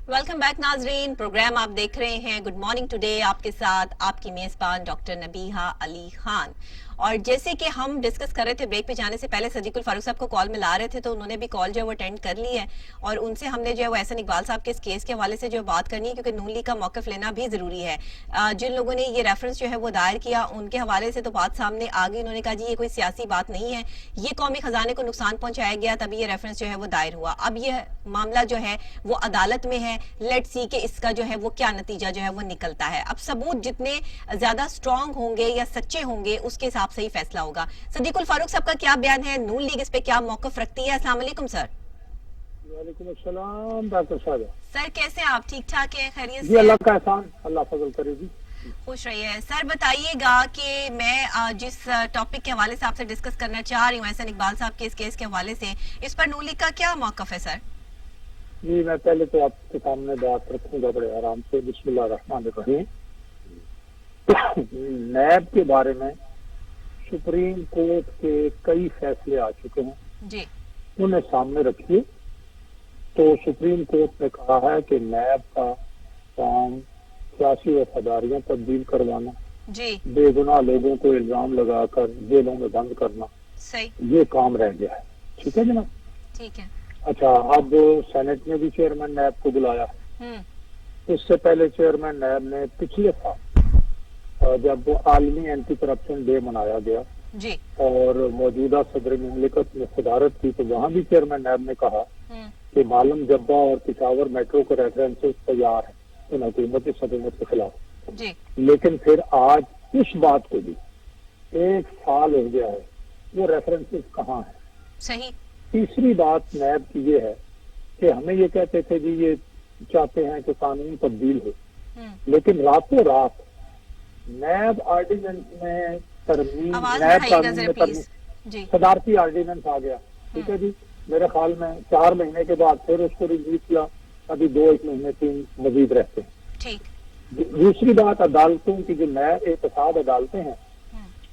S1: वेलकम बैक नाजरीन, प्रोग्राम आप देख रहे हैं गुड मॉर्निंग टुडे, आपके साथ आपकी मेजबान डॉक्टर नबीहा अली खान। और जैसे कि हम डिस्कस कर रहे थे ब्रेक पे जाने से पहले, सदीकुल फारूक साहब को कॉल मिला रहे थे तो उन्होंने भी कॉल जो है वो अटेंड कर ली है और उनसे हमने जो है वो एहसन इकबाल साहब के इस केस के हवाले से जो बात करनी है क्योंकि नून लीग का मौक़िफ़ लेना भी ज़रूरी है। जिन लोगों ने ये रेफरेंस जो है वो दायर किया उनके हवाले से तो बात सामने आ गई। उन्होंने कहा जी ये कोई सियासी बात नहीं है, ये कौमी खजाने को नुकसान पहुंचाया गया तभी ये रेफरेंस जो है वो दायर हुआ। अब ये मामला जो है वो अदालत में है, लेट्स सी कि इसका जो है वो क्या नतीजा जो है वो निकलता है। अब सबूत जितने ज्यादा स्ट्रॉन्ग होंगे या सच्चे होंगे उसके हिसाब से ही फैसला होगा। सदीकुल फारूक साहब का क्या बयान है, नून लीग इस पे क्या मौक़िफ़ रखती है? अस्सलाम वालेकुम सर।
S3: वालेकुम अस्सलाम डॉक्टर साहब।
S1: सर कैसे हैं आप, ठीक ठाक है, खैरियत से?
S3: जी अल्लाह का एहसान, अल्लाह फजल करेगी।
S1: खुश रहिए। सर बताइएगा कि मैं जिस टॉपिक के हवाले से आपसे डिस्कस करना चाह रही हूँ एहसन इकबाल साहब के इस केस के हवाले से, इस पर नून लीग का क्या मौक़िफ़ है सर?
S3: जी मैं पहले तो आपके सामने बात रखूंगा बड़े आराम से। बिस्मिल्लाह रहमान रहीम। नैब के बारे में सुप्रीम कोर्ट के कई फैसले आ चुके हैं
S1: जी,
S3: उन्हें सामने रखिए। तो सुप्रीम कोर्ट ने कहा है कि नैब का काम सियासी वफादारियां तब्दील करवाना
S1: जी,
S3: बेगुनाह लोगों को इल्जाम लगाकर जेलों में बंद करना,
S1: सही,
S3: ये काम रह गया है। ठीक है जनाब?
S1: ठीक है।
S3: अच्छा, अब सेनेट ने भी चेयरमैन नैब को बुलाया है।
S1: हम्म,
S3: इससे पहले चेयरमैन नैब ने पिछले साल जब आलमी एंटी करप्शन डे मनाया गया
S1: जी,
S3: और मौजूदा सदर मुमलिकत ने सदारत की तो वहाँ भी चेयरमैन नैब ने कहा कि मालूम जब्बा और पिशावर मेट्रो के रेफरेंसेस तैयार है इन हुकूमत इस हुकूमत के खिलाफ।
S1: जी,
S3: लेकिन फिर आज इस बात को भी 1 साल हो गया है, वो रेफरेंसेस कहाँ है?
S1: सही।
S3: तीसरी बात नैब की ये है कि हमें ये कहते थे जी ये चाहते हैं कि कानून तब्दील हो, लेकिन रातों रात नैब ऑर्डिनेंस में तरमीम, नैब कानून में तरमीम, सदारती ऑर्डिनेंस आ गया, ठीक है जी। मेरे ख्याल में 4 महीने के बाद फिर उसको रिव्यू किया, अभी 2-1 महीने 3 मजीद रहते हैं।
S1: ठीक।
S3: दूसरी बात, अदालतों की जो नैब एहतसाब अदालतें हैं,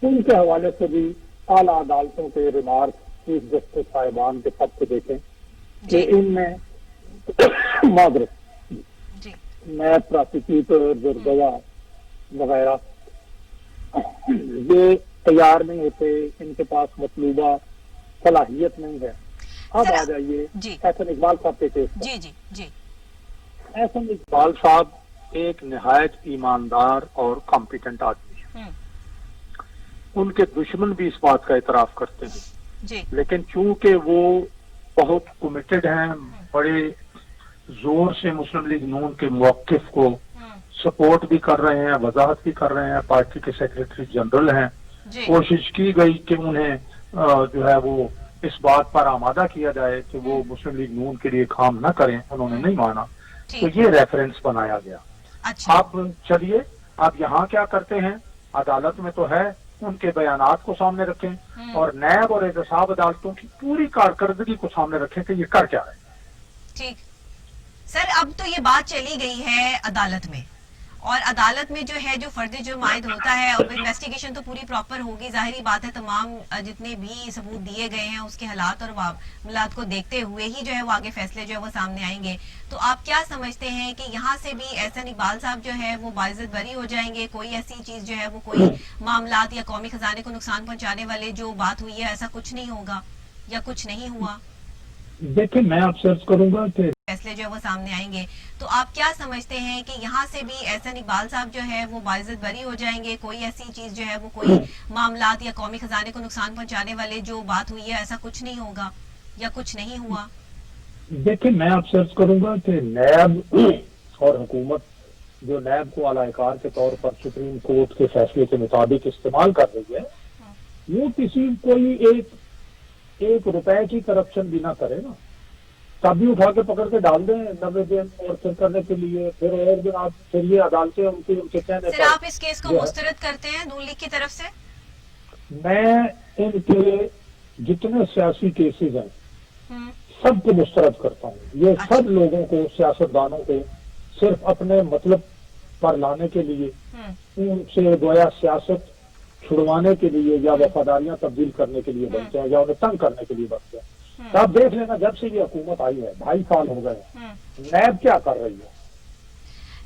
S3: उनके हवाले से भी आला अदालतों के रिमार्क चीफ जस्टिस साहिबान के सब को देखें कि इनमें मादरत नैब प्रोसिक्यूटर, गवाह वगैरह ये तैयार नहीं होते, इनके पास मतलूबा सलाहियत नहीं है। अब आ जाइए एहसन इकबाल साहब के केस पर।
S1: जी।
S3: एहसन इकबाल साहब एक निहायत ईमानदार और कॉम्पिटेंट आदमी है। उनके दुश्मन भी इस बात का इतराफ करते हैं, लेकिन चूंकि वो बहुत कमिटेड हैं, बड़े जोर से मुस्लिम लीग नून के मौक़िफ़ को सपोर्ट भी कर रहे हैं, वजाहत भी कर रहे हैं, पार्टी के सेक्रेटरी जनरल हैं, कोशिश की गई कि उन्हें जो है वो इस बात पर आमादा किया जाए कि वो मुस्लिम लीग नून के लिए काम न करें, उन्होंने नहीं माना, तो ये रेफरेंस बनाया गया।
S1: अच्छा।
S3: अब चलिए, अब यहाँ क्या करते हैं, अदालत में तो है, उनके बयानात को सामने रखें और नैब और एहतसाब अदालतों की पूरी कारकर्दगी को सामने रखें कि ये कर क्या रहे।
S1: ठीक सर, अब तो ये बात चली गई है अदालत में, और अदालत में जो है जो फर्द जुर्म आयद होता है, अब इन्वेस्टिगेशन तो पूरी प्रॉपर होगी, जाहिर बात है तमाम जितने भी सबूत दिए गए हैं उसके हालात और मामलात को देखते हुए ही जो है वो आगे फैसले जो है वो सामने आएंगे। तो आप क्या समझते हैं कि यहाँ से भी एहसन इकबाल साहब जो है वो बाइज्जत बरी हो जाएंगे? कोई ऐसी चीज जो है वो कोई मामलात या कौमी खजाने को नुकसान पहुंचाने वाले जो बात हुई है ऐसा कुछ नहीं होगा या कुछ नहीं हुआ?
S3: देखिए, मैं आपसे अर्ज करूंगा कि
S1: फैसले जो है वो सामने आएंगे, तो आप क्या समझते हैं कि यहाँ से भी एहसन इकबाल साहब जो है वो बाइज्जत बरी हो जाएंगे? कोई ऐसी चीज जो है वो कोई मामलात या कौमी खजाने को नुकसान पहुंचाने वाले जो बात हुई है ऐसा कुछ नहीं होगा या कुछ नहीं हुआ?
S3: देखिए, मैं आपसे अर्ज करूंगा कि नैब और हुकूमत जो नैब को आलाकार के तौर पर सुप्रीम कोर्ट के फैसले के मुताबिक इस्तेमाल कर रही है, वो किसी कोई एक रुपए की करप्शन भी ना करे ना, तभी उठा के पकड़ के डाल दें 90 दिन और फिर करने के लिए, फिर और दिन आप फिर ये अदालतें उनके कहने
S1: सर, आप इस केस को मुस्तरद करते हैं नून लीग की तरफ से?
S3: मैं इनके जितने सियासी केसेस हैं सबको मुस्तरद करता हूँ। ये
S1: अच्छा।
S3: सब लोगों को, सियासतदानों को सिर्फ अपने मतलब पर लाने के लिए, उनसे गोया सियासत छुड़वाने के लिए या वफादारियां तब्दील करने के लिए बनते हैं या उन्हें तंग करने के लिए बनते हैं। तो आप देख लेना, जब से ये हुकूमत आई है 2.5 साल हो गए, नैब क्या कर रही है?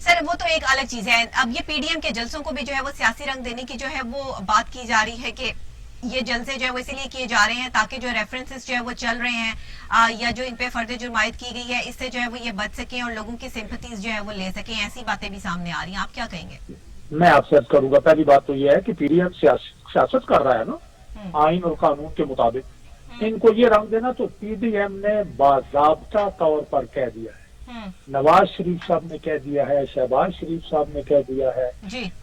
S1: सर, वो तो एक अलग चीज है। अब ये पीडीएम के जलसों को भी जो है वो सियासी रंग देने की जो है वो बात की जा रही है कि ये जलसे जो है वो इसलिए किए जा रहे हैं ताकि जो रेफरेंसेस जो है वो चल रहे हैं या जो इन पे फर्द जुर्म आयद की गई है इससे जो है वो ये बच सके और लोगों की सिंपैथीज जो है वो ले सके, ऐसी बातें भी सामने आ रही हैं। आप क्या कहेंगे?
S3: मैं आपसे अर्ज करूंगा, पहली बात तो ये है कि पीडीएम सियासत कर रहा है ना, आइन और कानून के मुताबिक। इनको ये रंग देना तो पीडीएम ने बाज़ाब्ता तौर पर कह दिया है, नवाज शरीफ साहब ने कह दिया है, शहबाज शरीफ साहब ने कह दिया है,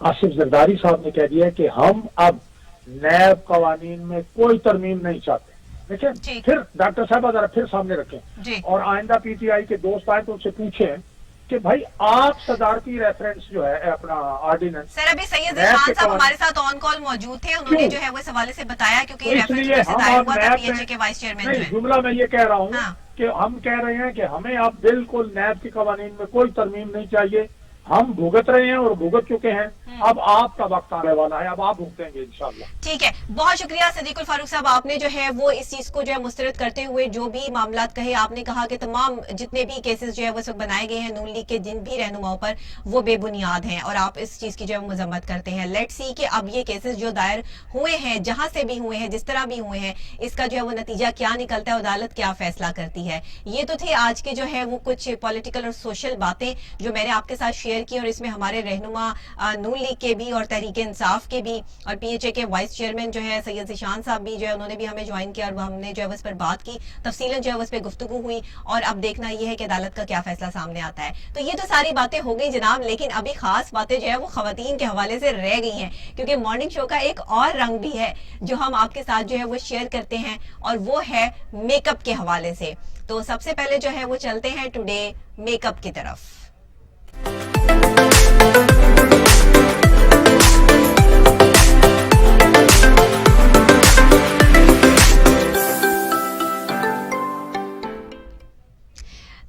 S3: आसिफ जरदारी साहब ने कह दिया है कि हम अब नैब कवानीन में कोई तरमीम नहीं चाहते। देखिए, फिर डॉक्टर साहब जरा फिर सामने रखें और आइंदा पीटीआई के दोस्त आए तो उनसे पूछें कि भाई आप सदारती रेफरेंस जो है अपना ऑर्डिनेंस।
S1: सर, अभी सैयद खान साहब हमारे साथ ऑन कॉल मौजूद थे, उन्होंने जो है वो इस हवाले से बताया क्योंकि
S3: इसलिए
S1: पीएचए के वाइस चेयरमैन जो है।
S3: जुमला मैं ये कह रहा हूँ कि हम कह रहे हैं कि हमें अब बिल्कुल नैब की कवानीन में कोई तरमीम नहीं चाहिए, हम भुगत रहे हैं और भुगत चुके हैं, अब आपका वक्त आने वाला है, अब आप भुगतेंगे इंशाल्लाह।
S1: ठीक है, बहुत शुक्रिया सदीकुल फारूक साहब, आपने जो है वो इस चीज को जो है मुस्तरद करते हुए जो भी मामलात कहे, आपने कहा कि तमाम जितने भी केसेस जो है वो सब बनाए गए हैं नून लीग के जिन भी रहनुमाओं पर वो बेबुनियाद हैं और आप इस चीज की जो है मजम्मत करते हैं। लेट्स सी कि अब ये केसेस जो दायर हुए हैं, जहां से भी हुए हैं, जिस तरह भी हुए हैं, इसका जो है वो नतीजा क्या निकलता है, अदालत क्या फैसला करती है। ये तो थे आज के जो है वो कुछ पॉलिटिकल और सोशल बातें जो मैंने आपके साथ शेयर شیئر کی, اور اس میں ہمارے رہنما نون لیگ کے بھی اور تحریک انصاف کے بھی اور پی ایچ اے کے وائس چیئرمین جو ہے سید ذیشان صاحب بھی جو ہے انہوں نے بھی ہمیں جوائن کیا, اور ہم نے جو ہے اس پر بات کی تفصیلاً, جو ہے اس پہ گفتگو ہوئی, اور اب دیکھنا یہ ہے کہ عدالت کا کیا فیصلہ سامنے آتا ہے. تو یہ تو ساری باتیں ہو گئی جناب, لیکن ابھی خاص باتیں جو ہے وہ خواتین کے حوالے سے رہ گئی ہیں, کیونکہ مارننگ شو کا ایک اور رنگ بھی ہے جو ہم آپ کے ساتھ جو ہے وہ شیئر کرتے ہیں, اور وہ ہے میک اپ کے حوالے سے. تو سب سے پہلے جو ہے وہ چلتے ہیں ٹوڈے میک اپ کی طرف.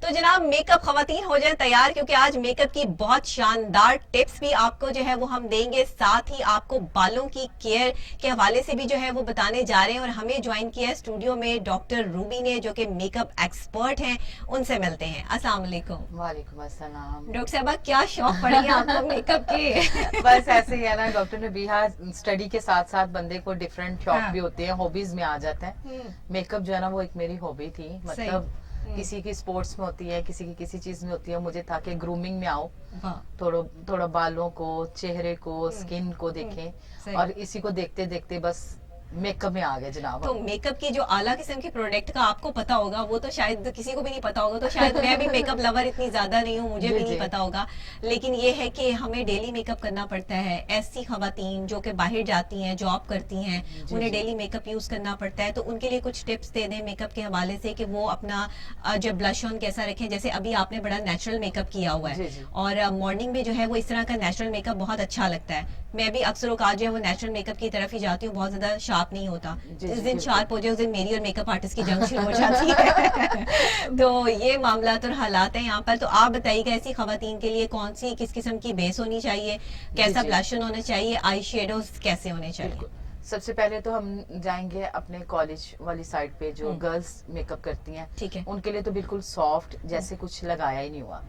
S1: تو جناب میک اپ خواتین ہو جائیں تیار, کیونکہ آج میک اپ کی بہت شاندار ٹپس بھی آپ کو جو ہے وہ ہم دیں گے, ساتھ ہی آپ کو بالوں کی کیئر کے حوالے سے بھی جو ہے وہ بتانے جا رہے ہیں. اور ہمیں جوائن کیا ہے اسٹوڈیو میں ڈاکٹر روبی نے, جو کہ میک اپ ایکسپرٹ ہیں, ان سے ملتے ہیں. السلام علیکم.
S4: وعلیکم السلام.
S1: ڈاکٹر صاحبہ کیا شوق پڑ گیا آپ کو میک اپ کے؟
S4: بس ایسے ہی ہے نا ڈاکٹر نبیہا, اسٹڈی کے ساتھ ساتھ بندے کو ڈفرینٹ شوق بھی ہوتے ہیں, ہابیز میں آ جاتے ہیں. میک اپ جو ہے نا وہ ایک میری ہابی تھی, مطلب کسی کی سپورٹس میں ہوتی ہے, کسی کی کسی چیز میں ہوتی ہے, مجھے تھا کہ گرومنگ میں آؤ, تھوڑا بالوں کو, چہرے کو, سکن کو دیکھیں, اور اسی کو دیکھتے دیکھتے بس میک اپ میں آ گئے جناب.
S1: تو میک اپ کی جو اعلیٰ قسم کے پروڈکٹ کا آپ کو پتا ہوگا, وہ تو شاید کسی کو بھی نہیں پتا ہوگا, تو شاید میں بھی میک اپ لور اتنی زیادہ نہیں ہوں, مجھے بھی نہیں پتا ہوگا. لیکن یہ ہے کہ ہمیں ڈیلی میک اپ کرنا پڑتا ہے. ایسی خواتین جو کہ باہر جاتی ہیں, جاب کرتی ہیں, انہیں ڈیلی میک اپ یوز کرنا پڑتا ہے, تو ان کے لیے کچھ ٹپس دے دیں میک اپ کے حوالے سے کہ وہ اپنا جو بلش آن کیسا رکھیں. جیسے ابھی آپ نے بڑا نیچرل میک اپ کیا ہوا ہے, اور مارننگ میں جو ہے وہ اس طرح کا نیچرل میک اپ بہت اچھا لگتا ہے. میں بھی اکثر اوقات جو ہے وہ نیچرل میک اپ کی طرف ہی جاتی ہوں, بہت زیادہ شارپ نہیں ہوتا. جس دن شارپ ہو جائے اس دن میری اور میک اپ آرٹسٹ کی جنگ شروع ہو جاتی ہے. تو یہ معاملات اور حالات ہیں یہاں پر. تو آپ بتائیے کہ ایسی خواتین کے لیے کون سی کس قسم کی بیس ہونی چاہیے, کیسا بلشن ہونا چاہیے, آئی شیڈوز کیسے ہونے چاہیے؟
S4: سب سے پہلے تو ہم جائیں گے اپنے کالج والی سائڈ پہ, جو گرلز میک اپ کرتی ہیں,
S1: ٹھیک ہے,
S4: ان کے لیے تو بالکل سافٹ, جیسے کچھ لگایا ہی نہیں ہوا,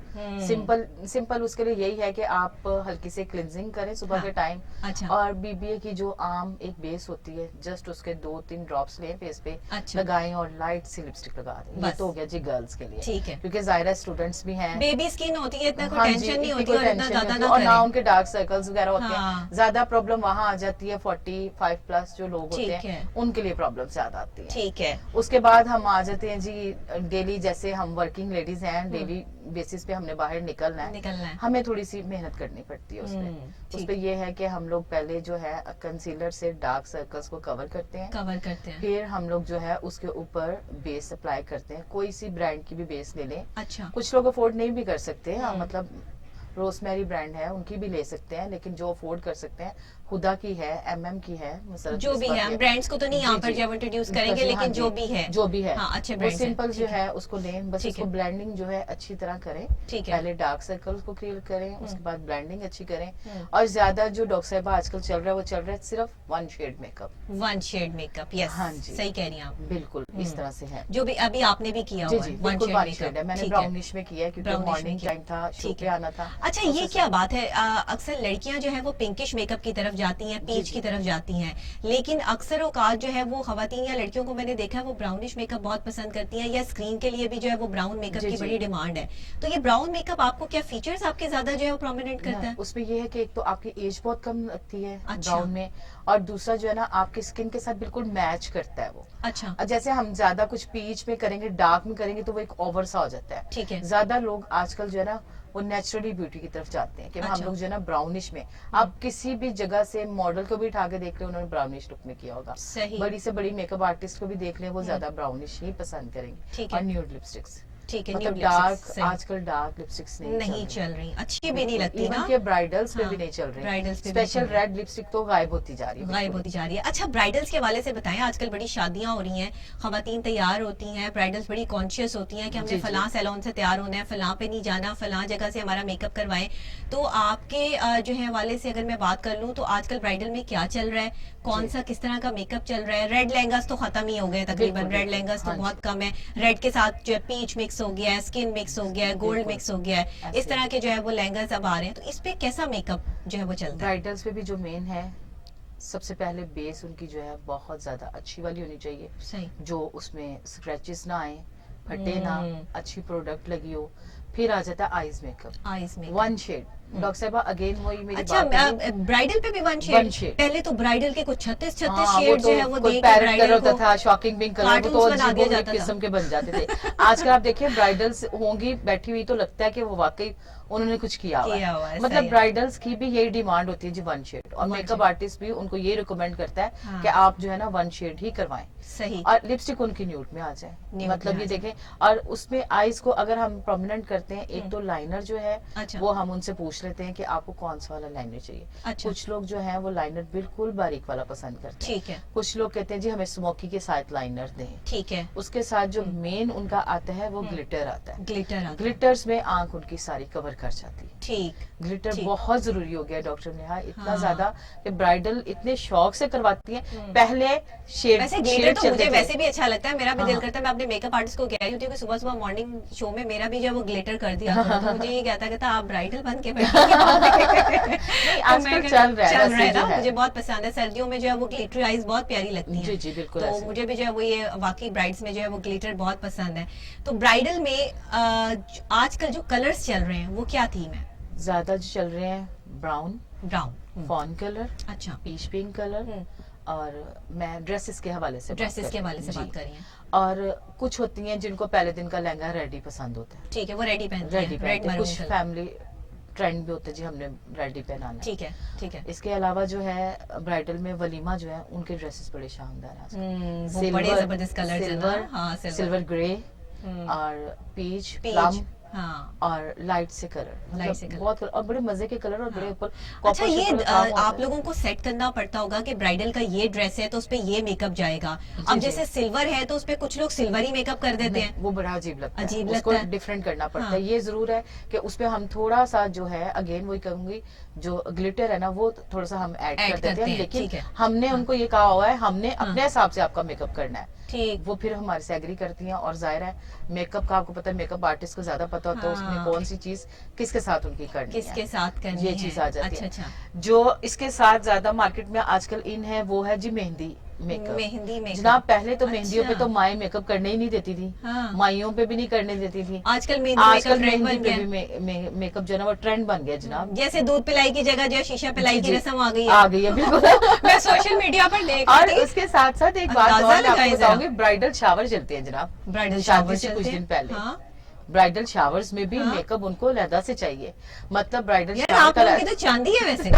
S4: سمپل اس کے لیے یہی ہے کہ آپ ہلکی سے کلینزنگ کریں صبح کے ٹائم, اور بی بی اے کی جو عام ایک بیس ہوتی ہے, جسٹ اس کے 2-3 ڈراپس لیں فیس پہ, لگائیں اور لائٹ سی لپسٹک لگا دیں. یہ تو ہو گیا جی گرلز کے لیے, کیونکہ ظاہرہ اسٹوڈنٹس بھی ہیں,
S1: بیبی اسکن ہوتی ہے, اتنا کوئی ٹینشن نہیں ہوتی,
S4: اور نہ ان کے ڈارک سرکلز وغیرہ ہوتے ہیں. زیادہ پرابلم وہاں آ جاتی ہے 45 پلس جو لوگ ہوتے ہیں, ان کے لیے پرابلم زیادہ آتی ہے.
S1: ٹھیک ہے.
S4: اس کے بعد ہم آ جاتے ہیں جی ڈیلی, جیسے ہم ورکنگ لیڈیز ہیں, ڈیلی بیسس پہ ہم نے باہر نکلنا ہے, ہمیں تھوڑی سی محنت کرنی پڑتی ہے اس پہ یہ ہے کہ ہم لوگ پہلے جو ہے کنسیلر سے ڈارک سرکلز کو کور کرتے ہیں, پھر ہم لوگ جو ہے اس کے اوپر بیس اپلائی کرتے ہیں. کوئی سی برانڈ کی بھی بیس لے لیں. کچھ لوگ افورڈ نہیں بھی کر سکتے, مطلب روز میری برانڈ ہے ان کی بھی لے سکتے ہیں, لیکن جو افورڈ کر سکتے ہیں, خدا کی ہے, کی ہے,
S1: جو بھی ہے, برانڈس کو تو نہیں یہاں پر جو انٹروڈیوس کریں گے, لیکن جو بھی ہے
S4: اچھے برانڈ سمپل جو ہے اس کو لیں, بس اس کو بلینڈنگ جو ہے اچھی طرح کریں. پہلے ڈارک سرکلز کو کلیئر کریں, اس کے بعد بلینڈنگ اچھی کریں, اور زیادہ جو ڈاکٹر صاحبہ آج کل چل رہا ہے صرف 1 shade make up.
S1: 1 shade make up, yes, صحیح کہہ رہی ہیں آپ,
S4: بالکل اس طرح سے ہے.
S1: جو بھی ابھی آپ نے بھی کیا ہوا ہے
S4: 1 شیڈ ہے, میں نے براؤنش میں کیا ہے کیونکہ مارننگ ٹائم تھا, شو پہ آنا تھا.
S1: اچھا یہ کیا بات ہے, اکثر لڑکیاں جو ہے وہ پنکش میک اپ کی طرف جاتی ہیں, پیچ کی طرف جاتی ہیں, لیکن اکثر اوقات جو ہے وہ خواتین یا لڑکیوں کو میں نے دیکھا ہے وہ براؤنش میک اپ بہت پسند کرتی ہیں, یا اسکرین کے لیے بھی جو ہے وہ براؤن میک اپ کی بڑی ڈیمانڈ ہے. تو یہ براؤن میک اپ آپ کو کیا فیچرز آپ کے زیادہ جو ہے وہ پرومیننٹ کرتا ہے؟
S4: اس میں یہ ہے کہ ایک تو آپ کی ایج بہت کم لگتی ہے براؤن میں, اور دوسرا جو ہے نا آپ کی اسکن کے ساتھ بالکل میچ کرتا ہے وہ.
S1: اچھا,
S4: جیسے ہم زیادہ کچھ پیچ میں کریں گے, ڈارک میں کریں گے, تو وہ ایک اوور سا ہو جاتا ہے.
S1: ٹھیک ہے.
S4: زیادہ لوگ آج کل جو ہے نا وہ نیچرلی بیوٹی کی طرف جاتے ہیں, کہ ہم لوگ جو ہے نا براؤنش میں, آپ کسی بھی جگہ سے ماڈل کو بھی اٹھا کے دیکھ لیں, انہوں نے براؤنش لک میں کیا ہوگا. بڑی سے بڑی میک اپ آرٹسٹ کو بھی دیکھ لیں, وہ زیادہ براؤنش ہی پسند کریں گے, اور نیوڈ لپسٹکس. مطلب ڈارک, آج کل ڈارک لپسٹکس نہیں چل رہی,
S1: اچھی بھی نہیں لگتی نا,
S4: کہ برائڈلز پہ بھی نہیں چل رہی, اسپیشل ریڈ لپسٹک تو غائب ہوتی جا رہی ہے.
S1: اچھا برائڈلز کے حوالے سے بتائیں, آج کل بڑی شادیاں ہو رہی ہیں, خواتین تیار ہوتی ہیں, برائڈلز بڑی کانشیس ہوتی ہیں کہ ہم نے فلاں سیلون سے تیار ہونا ہے, فلاں پہ نہیں جانا, فلاں جگہ سے ہمارا میک اپ کروائیں. تو آپ کے جو ہے حوالے سے اگر میں بات کر لوں تو آج کل برائڈل میں کیا چل رہا ہے, کون سا کس طرح کا میک اپ چل رہا ہے؟ ریڈ لہنگاز تو ختم ہی ہو گئے تقریباً, ریڈ لہنگاز تو بہت کم ہے, ریڈ کے ساتھ جو ہے پیچ مکس ہو گیا ہے, اسکن مکس ہو گیا ہے, گولڈ مکس ہو گیا ہے, اس طرح کے جو ہے وہ لہنگاز اب آ رہے ہیں. تو اس پہ کیسا میک اپ جو ہے وہ چلتا ہے؟
S4: برائڈلز پہ بھی جو مین ہے, سب سے پہلے بیس ان کی جو ہے بہت زیادہ اچھی والی ہونی چاہیے, جو اس میں اسکریچز نہ آئیں, پھٹے نہ, اچھی پروڈکٹ لگی ہو. پھر آ جاتا ہے eyes make up, 1 shade doctor साहबा अगेन वही मेरी
S1: अच्छा,
S4: बात है।
S1: ब्राइडल पे भी वन
S4: One
S1: शेड,
S4: shade।
S1: पहले तो ब्राइडल के कुछ 36
S4: हाँ,
S1: शेड जो है वो
S4: कोई
S1: देख के
S4: पैरेट कलर
S1: ब्राइडल
S4: होता
S1: को
S4: था, शॉकिंग पिंक कलर, वो तो
S1: कार्टून्स बना दिया
S4: अजीबो
S1: जाता था।
S4: किस्म के बन जाते थे। आजकल आप देखिए ब्राइडल्स होंगी बैठी हुई तो लगता है कि वो वाकई उन्होंने कुछ किया हुआ
S1: किया हुआ
S4: है।
S1: है,
S4: मतलब
S1: सही है।
S4: ब्राइडल्स की भी यही डिमांड होती है जी, वन शेड। और
S1: One
S4: मेकअप
S1: shade।
S4: आर्टिस्ट भी उनको ये रिकमेंड करता है
S1: हाँ।
S4: कि आप जो है ना वन शेड ही करवाएं,
S1: सही।
S4: और लिपस्टिक उनकी न्यूड में आ जाए।
S1: Nude
S4: मतलब
S1: में
S4: ये
S1: आ जाए।
S4: देखें, और उसमें आईज को अगर हम प्रोमिनेंट करते हैं, एक तो लाइनर जो है
S1: अच्छा।
S4: वो हम उनसे पूछ लेते हैं कि आपको कौन सा वाला लाइनर चाहिए।
S1: अच्छा।
S4: कुछ लोग जो है वो लाइनर बिल्कुल बारीक वाला पसंद करते हैं।
S1: ठीक है,
S4: कुछ लोग कहते हैं जी हमें स्मोकी के साथ लाइनर दें।
S1: ठीक है।
S4: उसके साथ जो मेन उनका आता है वो ग्लिटर आता है।
S1: ग्लिटर आता है।
S4: ग्लिटर्स में आंख उनकी सारी कवर कर जाती है।
S1: ठीक।
S4: ग्लिटर
S1: ठीक।
S4: बहुत जरूरी हो गया डॉक्टर नेहा, इतना
S1: हाँ।
S4: ज्यादा कि ब्राइडल इतने शौक से करवाती है। पहले शेड
S1: वैसे ग्लिटर
S4: शेड
S1: तो
S4: चलते
S1: मुझे
S4: थे।
S1: वैसे भी अच्छा लगता है, मेरा भी दिल
S4: हाँ।
S1: करता है मैं अपने मेकअप आर्टिस्ट को कह रही होती हूँ कि सुबह सुबह मॉर्निंग शो में मेरा भी जो है वो ग्लिटर कर दिया करो। तो मुझे ये कहता आप ब्राइडल बन के
S4: नहीं, आजकल चल रहा है वैसे जो
S1: ना,
S4: है।
S1: मुझे बहुत पसंद है। सर्दियों में जो है वो ग्लिटर आइज बहुत प्यारी लगती है।
S4: जी, जी, बिल्कुल
S1: तो
S4: ऐसे।
S1: मुझे भी जो है वो ये वाकई ब्राइड्स में जो है वो ग्लिटर बहुत पसंद है। तो ब्राइडल में आजकल जो कलर्स चल रहे हैं वो क्या थीम है?
S4: ज्यादा जो चल रहे हैं ब्राउन,
S1: ब्राउन।
S4: फॉन कलर,
S1: अच्छा,
S4: पीच पिंक कलर। और मैं ड्रेसेस के हवाले से
S1: ड्रेसेस के हवाले से
S4: जी।
S1: बात कर रही हैं।
S4: और कुछ होती हैं जिनको पहले दिन का लहंगा रेडी पसंद होता है,
S1: ठीक है, वो रेडी पहनती
S4: रेडी
S1: है, रेड
S4: पहनते हैं।
S1: मरून
S4: कुछ
S1: कलर।
S4: फैमिली ट्रेंड भी होते हैं जी हमने रेडी पहनाना है।
S1: ठीक है, ठीक है।
S4: इसके अलावा जो है ब्राइडल में वलीमा जो है उनके ड्रेसेस बड़े शानदार हैं आजकल।
S1: वो बड़े जबरदस्त कलर
S4: सिल्वर,
S1: हाँ,
S4: सिल्वर ग्रे और पीच,
S1: पीच,
S4: प्लम
S1: हाँ।
S4: और लाइट से कलर,
S1: लाइट से कलर।
S4: बहुत कलर और बड़े मजे के कलर और बड़े ऊपर
S1: अच्छा,
S4: copper
S1: ये
S4: shade वाला काम होता
S1: आप
S4: है।
S1: लोगों को सेट करना पड़ता होगा कि ब्राइडल का ये ड्रेस है तो उसपे ये मेकअप जाएगा। अब
S4: जी।
S1: जैसे सिल्वर है तो उसपे कुछ लोग सिल्वर ही मेकअप कर देते हैं।
S4: वो बड़ा अजीब लगता
S1: अजीब
S4: है, उसको
S1: लगता है।
S4: डिफरेंट करना पड़ता
S1: हाँ।
S4: है। ये जरूर है कि उसपे हम थोड़ा सा जो है, अगेन वही कहूंगी, जो ग्लिटर है ना वो थोड़ा सा हम ऐड कर देते हैं, लेकिन
S1: ठीक है।
S4: हमने उनको ये कहा हुआ है हमने अपने हिसाब से आपका मेकअप करना है।
S1: ठीक।
S4: वो फिर हमारे से एग्री करती हैं। और जाहिर है मेकअप का आपको पता है, मेकअप आर्टिस्ट को ज्यादा पता होता है उसमें
S1: हाँ।
S4: कौन सी चीज किसके साथ उनकी करनी है,
S1: किसके साथ करनी
S4: ये
S1: है।
S4: चीज आ जाती
S1: अच्छा,
S4: है।
S1: अच्छा।
S4: जो इसके साथ ज्यादा मार्केट में आजकल इन है वो है जी मेहंदी मेकअप।
S1: मेहंदी मेकअप।
S4: जनाब पहले तो मेहंदियों पे
S1: अच्छा।
S4: तो माएँ मेकअप करने ही नहीं देती थी,
S1: हाँ।
S4: माइयों पे भी नहीं करने देती थी।
S1: आजकल मेहंदी
S4: आजकल
S1: मेकअप ट्रेंड
S4: मेहंदी
S1: बन
S4: पे
S1: गया।
S4: भी मेकअप जो है ना वो ट्रेंड बन गया जनाब।
S1: जैसे दूध पिलाई की जगह जो है शीशा पिलाई
S4: जी,
S1: की
S4: जी।
S1: रस्म आ गई है।
S4: आ गई है बिल्कुल।
S1: मैं सोशल मीडिया पर देख
S4: और
S1: रही थी।
S4: उसके साथ साथ एक बात
S1: अंदाजा
S4: और मैं
S1: लगाइए
S4: आपको
S1: जरा।
S4: बताऊंगी, ब्राइडल शावर चलते हैं जनाब
S1: ब्राइडल
S4: शादी
S1: शावर
S4: से कुछ
S1: चलते
S4: दिन
S1: हैं।
S4: पहले।
S1: हाँ।
S4: ब्राइडल शावर्स में भी
S1: हाँ।
S4: मेकअप उनको अलहदा से चाहिए। मतलब ब्राइडल
S1: यार
S4: शावर
S1: आप लोगों की तो चांदी है वैसे।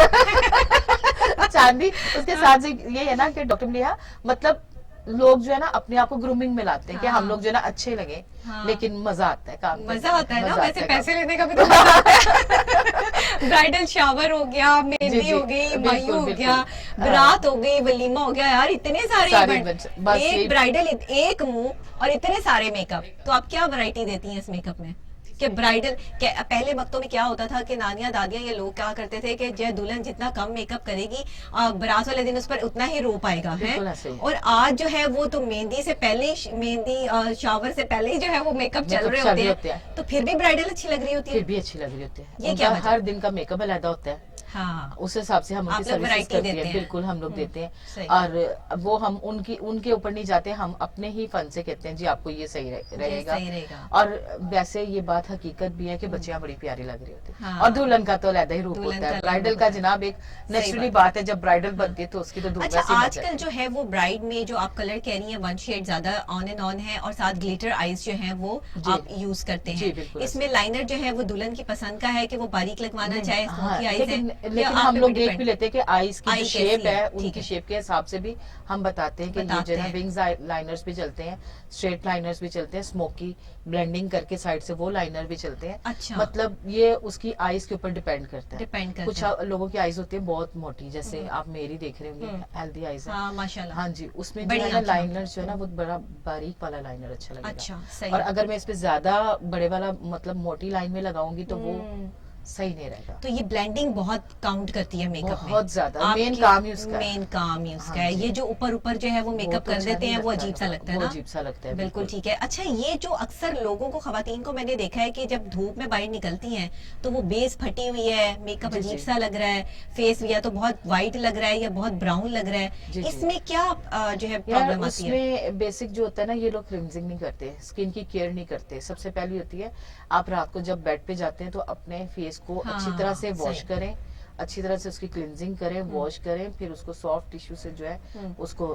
S4: चांदी। उसके साथ ये है ना कि डॉक्टर नेहा, मतलब लोग जो है ना अपने आप को ग्रूमिंग में लाते हैं कि
S1: हाँ।
S4: हम लोग जो है ना अच्छे लगे,
S1: हाँ।
S4: लेकिन मजा आता है काम करने
S1: मजा
S4: में,
S1: आता है ना,
S4: मजा
S1: वैसे
S4: आता है
S1: पैसे
S4: काम।
S1: लेने का भी तो मजा आता है। ब्राइडल शावर हो गया,
S4: जी,
S1: मेहंदी
S4: जी,
S1: हो गई,
S4: बिल्कुल,
S1: मायू हो
S4: बिल्कुल।
S1: गया, बारात हो गई, वलीमा हो गया, यार इतने सारे
S4: सारे
S1: event।
S4: बस
S1: एक
S4: यही-
S1: ब्राइडल एक मुंह और इतने सारे मेकअप। तो आप क्या वैरायटी देती हैं इस मेकअप में कि ब्राइडल पहले वक्तों में क्या होता था कि नानियां दादियां ये लोग क्या करते थे कि जो दुल्हन जितना कम मेकअप करेगी बारात वाले दिन उस पर उतना ही रो पाएगा है।
S4: बिल्कुल ऐसे ही।
S1: और आज जो है वो तो मेहंदी से पहले मेहंदी शावर से पहले ही जो है वो मेकअप चल रहे होते हैं। तो फिर भी ब्राइडल अच्छी लग रही होती
S4: फिर
S1: है।
S4: भी अच्छी लग रही होती है।
S1: ये क्या
S4: उनका
S1: वजह?
S4: हर दिन का मेकअप अलग होता है।
S1: हाँ।
S4: उस हिसाब से हम
S1: आप
S4: उनकी
S1: लोग
S4: सर्विसेज
S1: variety
S4: करते
S1: देते
S4: हैं।
S1: हैं।
S4: बिल्कुल हम लोग देते
S1: सही।
S4: हैं। और वो हम उनके ऊपर नहीं जाते, हम अपने ही फन से कहते हैं जी आपको ये सही रहेगा।
S1: सही रहेगा।
S4: और वैसे ये बात हकीकत भी है कि बच्चियां बड़ी प्यारी लग रही होती है।
S1: हाँ।
S4: और दुल्हन का तो अलग ही रूप
S1: दुल्हन
S4: होता
S1: का
S4: है।
S1: अलग
S4: ब्राइडल
S1: रूप
S4: का
S1: होता है।
S4: जनाब एक
S1: सही
S4: नेचुरली
S1: बात
S4: बात है, जब ब्राइडल बनती है तो उसकी तो धूम
S1: अच्छा,
S4: वैसे ही मच
S1: आजकल
S4: जाती
S1: जो है वो ब्राइड में जो आप कलर कह रही हैं वन शेड ज्यादा ऑन एंड ऑन है और साथ ग्लिटर आईज जो है वो
S4: जी।
S1: आप यूज करते
S4: जी,
S1: हैं।
S4: बिल्कुल
S1: इसमें लाइनर जो है वो दुल्हन की पसंद का है कि वो बारीक लगवाना
S4: नहीं,
S1: चाहे
S4: हाँ,
S1: स्मोकी आईज है,
S4: लेकिन
S1: या आप
S4: हम
S1: पे
S4: लोग
S1: भी
S4: देख भी
S1: depend-
S4: लेते हैं कि आईज की
S1: आई
S4: जो
S1: कैसी
S4: शेप
S1: है,
S4: है
S1: ठीक
S4: उनकी
S1: है।
S4: शेप के हिसाब से भी हम बताते हैं कि ये
S1: बताते
S4: जो है
S1: हैं।
S4: विंग्स लाइनर्स भी चलते हैं, स्ट्रेट लाइनर्स भी चलते हैं, स्मोकी ब्लेंडिंग करके साइड से वो लाइनर भी चलते हैं।
S1: अच्छा।
S4: मतलब ये उसकी आईज के ऊपर डिपेंड करता है।
S1: Depend करता
S4: कुछ
S1: है।
S4: लोगों की आईज होती है बहुत मोटी, जैसे आप मेरी देख रहे होंगे हेल्दी आईज है।
S1: हाँ माशाल्लाह।
S4: हाँ जी, उसमें जो
S1: बड़ी
S4: है ना
S1: आंखें
S4: लाइनर जो है ना वो बड़ा बारीक वाला लाइनर अच्छा लगेगा।
S1: अच्छा, सही
S4: और
S1: है।
S4: अगर मैं इस पे ज्यादा बड़े वाला मतलब मोटी लाइन में लगाऊंगी तो वो सही नहीं रहेगा।
S1: तो ये ब्लेंडिंग बहुत काउंट करती है मेकअप में।
S4: बहुत ज्यादा।
S1: आपकी-
S4: मेन काम ही उसका है।
S1: मेन काम ही उसका
S4: हाँ
S1: है।
S4: जी।
S1: ये जो ऊपर ऊपर जो है वो मेकअप
S4: तो
S1: कर
S4: अच्छा
S1: देते
S4: नहीं
S1: हैं वो
S4: लगता
S1: अजीब सा लगता है
S4: वो
S1: ना।
S4: अजीब सा लगता है
S1: बिल्कुल ठीक है। अच्छा, ये जो अक्सर लोगों को खवातीन को मैंने देखा है कि जब धूप में बाहर निकलती हैं तो वो बेस फटी हुई है, मेकअप
S4: जी,
S1: अजीब
S4: जी।
S1: सा लग रहा है, फेस या तो बहुत व्हाइट लग रहा है या बहुत ब्राउन लग रहा
S4: जी,
S1: है।
S4: जी।
S1: इसमें क्या जो है
S4: यार
S1: प्रॉब्लम आती है?
S4: उसमें बेसिक जो होता है ना, ये लोग क्लिनजिंग नहीं करते, स्किन की केयर नहीं करते। सबसे पहली होती है आप रात को जब बेड पे जाते हैं तो अपने फेस फेस को अच्छी तरह से वॉश करें, अच्छी तरह से उसकी क्लिनजिंग करें, वॉश करें, फिर उसको सॉफ्ट टिश्यू से जो है उसको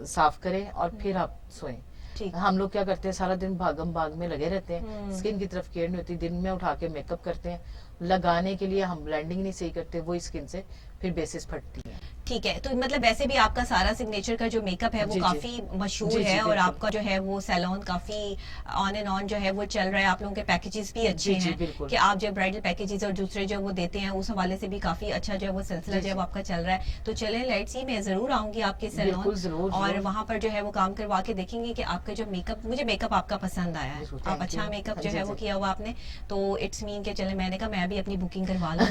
S4: साफ करें और फिर आप सोएं। हम लोग क्या करते हैं, सारा दिन भागम भाग में लगे रहते हैं, स्किन की तरफ केयर नहीं होती, दिन में उठा के मेकअप करते हैं, लगाने के लिए हम ब्लेंडिंग नहीं सही करते, वो स्किन से फिर बेसिस फटती है।
S1: ठीक है, तो मतलब वैसे भी आपका सारा सिग्नेचर का जो मेकअप है वो काफी मशहूर है और आपका जो है वो सैलून काफी ऑन एंड ऑन जो है वो चल रहा है, आप लोगों के पैकेजेस भी अच्छे हैं कि आप जो ब्राइडल पैकेजेस और दूसरे जो वो देते हैं उस हवाले से भी काफी अच्छा जो है वो सिलसिला जो है वो आपका चल रहा है। तो चले लेट्स सी, मैं जरूर आऊंगी आपके सैलून और वहां पर जो है वो काम करवा के देखेंगे कि आपका जो मेकअप, मुझे मेकअप आपका पसंद आया है, आप अच्छा मेकअप जो है वो किया हुआ आपने, तो इट्स मीन के चले मैंने कहा मैं भी अपनी बुकिंग करवा लूँ।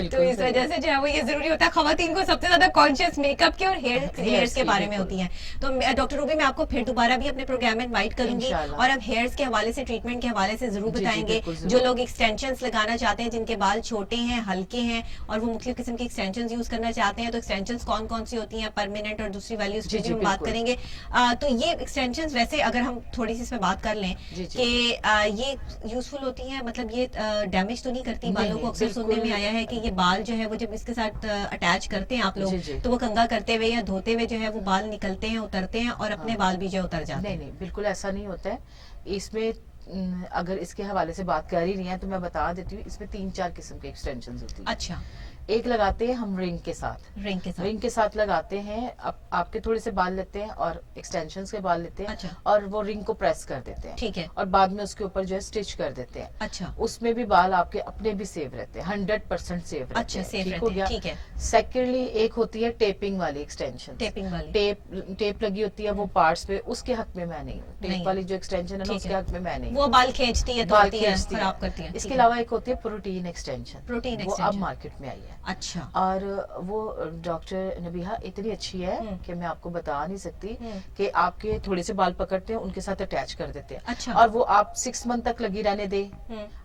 S1: तो इस वजह से जो है वो ये जरूरी होता है, खवातीन को सबसे ज्यादा कॉन्शियस मेकअप के और हेयर्स के बारे में होती हैं। तो डॉक्टर रूबी, मैं आपको फिर दोबारा भी अपने प्रोग्राम में इनवाइट करूंगी और अब हेयर्स के हवाले से, ट्रीटमेंट के हवाले से जरूर बताएंगे। जो लोग एक्सटेंशंस लगाना चाहते हैं, जिनके बाल छोटे हैं, हल्के हैं और वो मुख्तलिफ किस्म की एक्सटेंशंस यूज करना चाहते हैं, तो एक्सटेंशंस कौन कौन सी होती हैं, परमानेंट और दूसरी वैल्यूज की हम बात करेंगे। तो ये एक्सटेंशंस वैसे अगर हम थोड़ी सी इसमें बात कर लें कि ये यूजफुल होती हैं, मतलब ये डैमेज तो नहीं करती बालों को? अक्सर सुनने में आया है कि ये बाल जो है वो जब इसके साथ अटैच करते हैं आप लोग तो वो कंघा करते हुए या धोते हुए जो है वो बाल निकलते हैं, उतरते हैं और अपने बाल भी जो उतर जाते हैं।
S4: नहीं, बिल्कुल ऐसा नहीं होता है। इसमें अगर इसके हवाले से बात कर ही रही है तो मैं बता देती हूँ, इसमें 3-4 किस्म के एक्सटेंशंस होती है।
S1: अच्छा,
S4: एक लगाते हैं हम रिंग के साथ, रिंग के साथ लगाते हैं, आपके थोड़े से बाल लेते हैं और एक्सटेंशंस के बाल लेते हैं।
S1: अच्छा।
S4: और वो रिंग को प्रेस कर देते हैं,
S1: ठीक है,
S4: और बाद में उसके ऊपर जो है स्टिच कर देते हैं।
S1: अच्छा,
S4: उसमें भी बाल आपके अपने भी सेव रहते हैं, 100% सेव रहते हैं।
S1: अच्छा, सेव
S4: ठीक
S1: रहते
S4: हो
S1: हैं,
S4: गया।
S1: ठीक है।
S4: सेकेंडली एक होती है टेपिंग वाली एक्सटेंशन,
S1: टेपिंग वाली,
S4: टेप लगी होती है वो पार्ट्स पे, उसके हक में मैं नहीं हूँ। टेप वाली जो एक्सटेंशन है ना उसके हक में मैं नहीं,
S1: वो बाल खींचती है,
S4: बाल
S1: तोड़ती है,
S4: खींचती
S1: खराब करती है।
S4: इसके अलावा एक होती है प्रोटीन एक्सटेंशन,
S1: प्रोटीन
S4: वो अब
S1: एक्सटेंशन
S4: मार्केट में आई है।
S1: अच्छा,
S4: और वो डॉक्टर नबीहा इतनी अच्छी है कि मैं आपको बता नहीं सकती कि आपके थोड़े से बाल पकड़ते हैं, उनके साथ अटैच कर देते हैं।
S1: अच्छा।
S4: और वो आप 6 मंथ तक लगी रहने दे,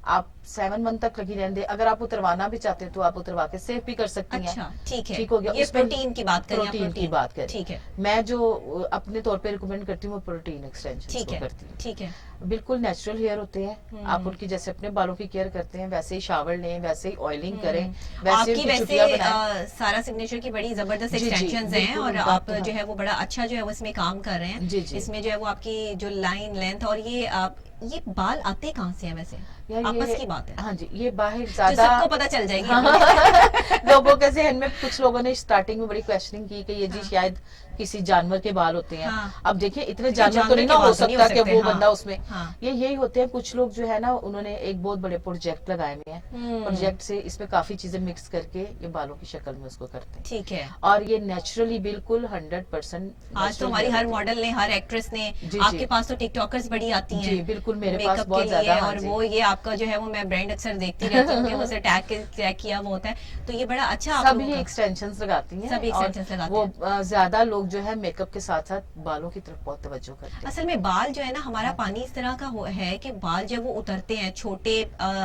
S4: आप 7 मंथ तक लगी रहने दे। अगर आप उतरवाना भी चाहते हैं तो आप उतरवा के सेव भी कर सकती हैं।
S1: अच्छा, ठीक है,
S4: ठीक हो गया।
S1: ये प्रोटीन की बात करें,
S4: प्रोटीन की बात करें,
S1: ठीक है।
S4: मैं जो अपने तौर पे रिकमेंड करती हूँ वो प्रोटीन एक्सटेंशन
S1: ठीक है,
S4: करती हूँ।
S1: ठीक है,
S4: बिल्कुल नेचुरल हेयर होते हैं, आप उनकी जैसे अपने बालों की केयर करते हैं वैसे ही शावर लें, वैसे ही ऑयलिंग करें, वैसे
S1: आपकी
S4: उनकी
S1: वैसे
S4: चुटियां बनाएं।
S1: सारा सिग्नेचर की बड़ी जबरदस्त
S4: जी, जी,
S1: एक्सटेंशंस हैं
S4: बिल्कुल,
S1: और
S4: बात
S1: आप
S4: तो है।
S1: जो है वो बड़ा अच्छा जो है वो इसमें काम कर रहे हैं।
S4: जी, जी।
S1: इसमें जो है वो आपकी जो लाइन लेंथ और ये बाल आते कहाँ से हैं वैसे? आपस की बात है।
S4: हाँ जी, ये बाहर
S1: जो
S4: ज्यादा
S1: सबको पता चल जाएगी।
S4: लोगों के जहन में कुछ लोगों ने स्टार्टिंग में बड़ी क्वेश्चनिंग की कि ये जी शायद किसी जानवर के बाल होते हैं। अब देखिए इतने जानवर तो नहीं ना हो सकता कि वो बंदा उसमें, ये यही होते हैं। कुछ लोग जो है ना उन्होंने एक बहुत बड़े प्रोजेक्ट लगाए हुए हैं, प्रोजेक्ट से इसमें काफी चीजें मिक्स करके ये बालों की शक्ल में उसको करते हैं।
S1: ठीक है,
S4: और ये नेचुरली बिल्कुल 100%।
S1: आज तो हमारी हर मॉडल ने, हर एक्ट्रेस ने, आपके पास तो टिकटॉकर्स बड़ी आती हैं।
S4: जी बिल्कुल, मेरे पास
S1: मेकअप
S4: बहुत
S1: के लिए,
S4: ज्यादा।
S1: और वो ये आपका जो है वो मैं ब्रांड अक्सर देखती रहती हूँ कि उसे टैग किया वो होता है, तो ये बड़ा अच्छा आप
S4: सभी
S1: लोगों का-
S4: एक्सटेंशंस लगाती हैं,
S1: सभी
S4: और
S1: extensions लगाते
S4: वो ज्यादा लोग जो है मेकअप के साथ साथ बालों की तरफ बहुत तवज्जो करते हैं।
S1: असल में बाल जो है ना, हमारा पानी इस तरह का है कि बाल जो है वो उतरते हैं, छोटे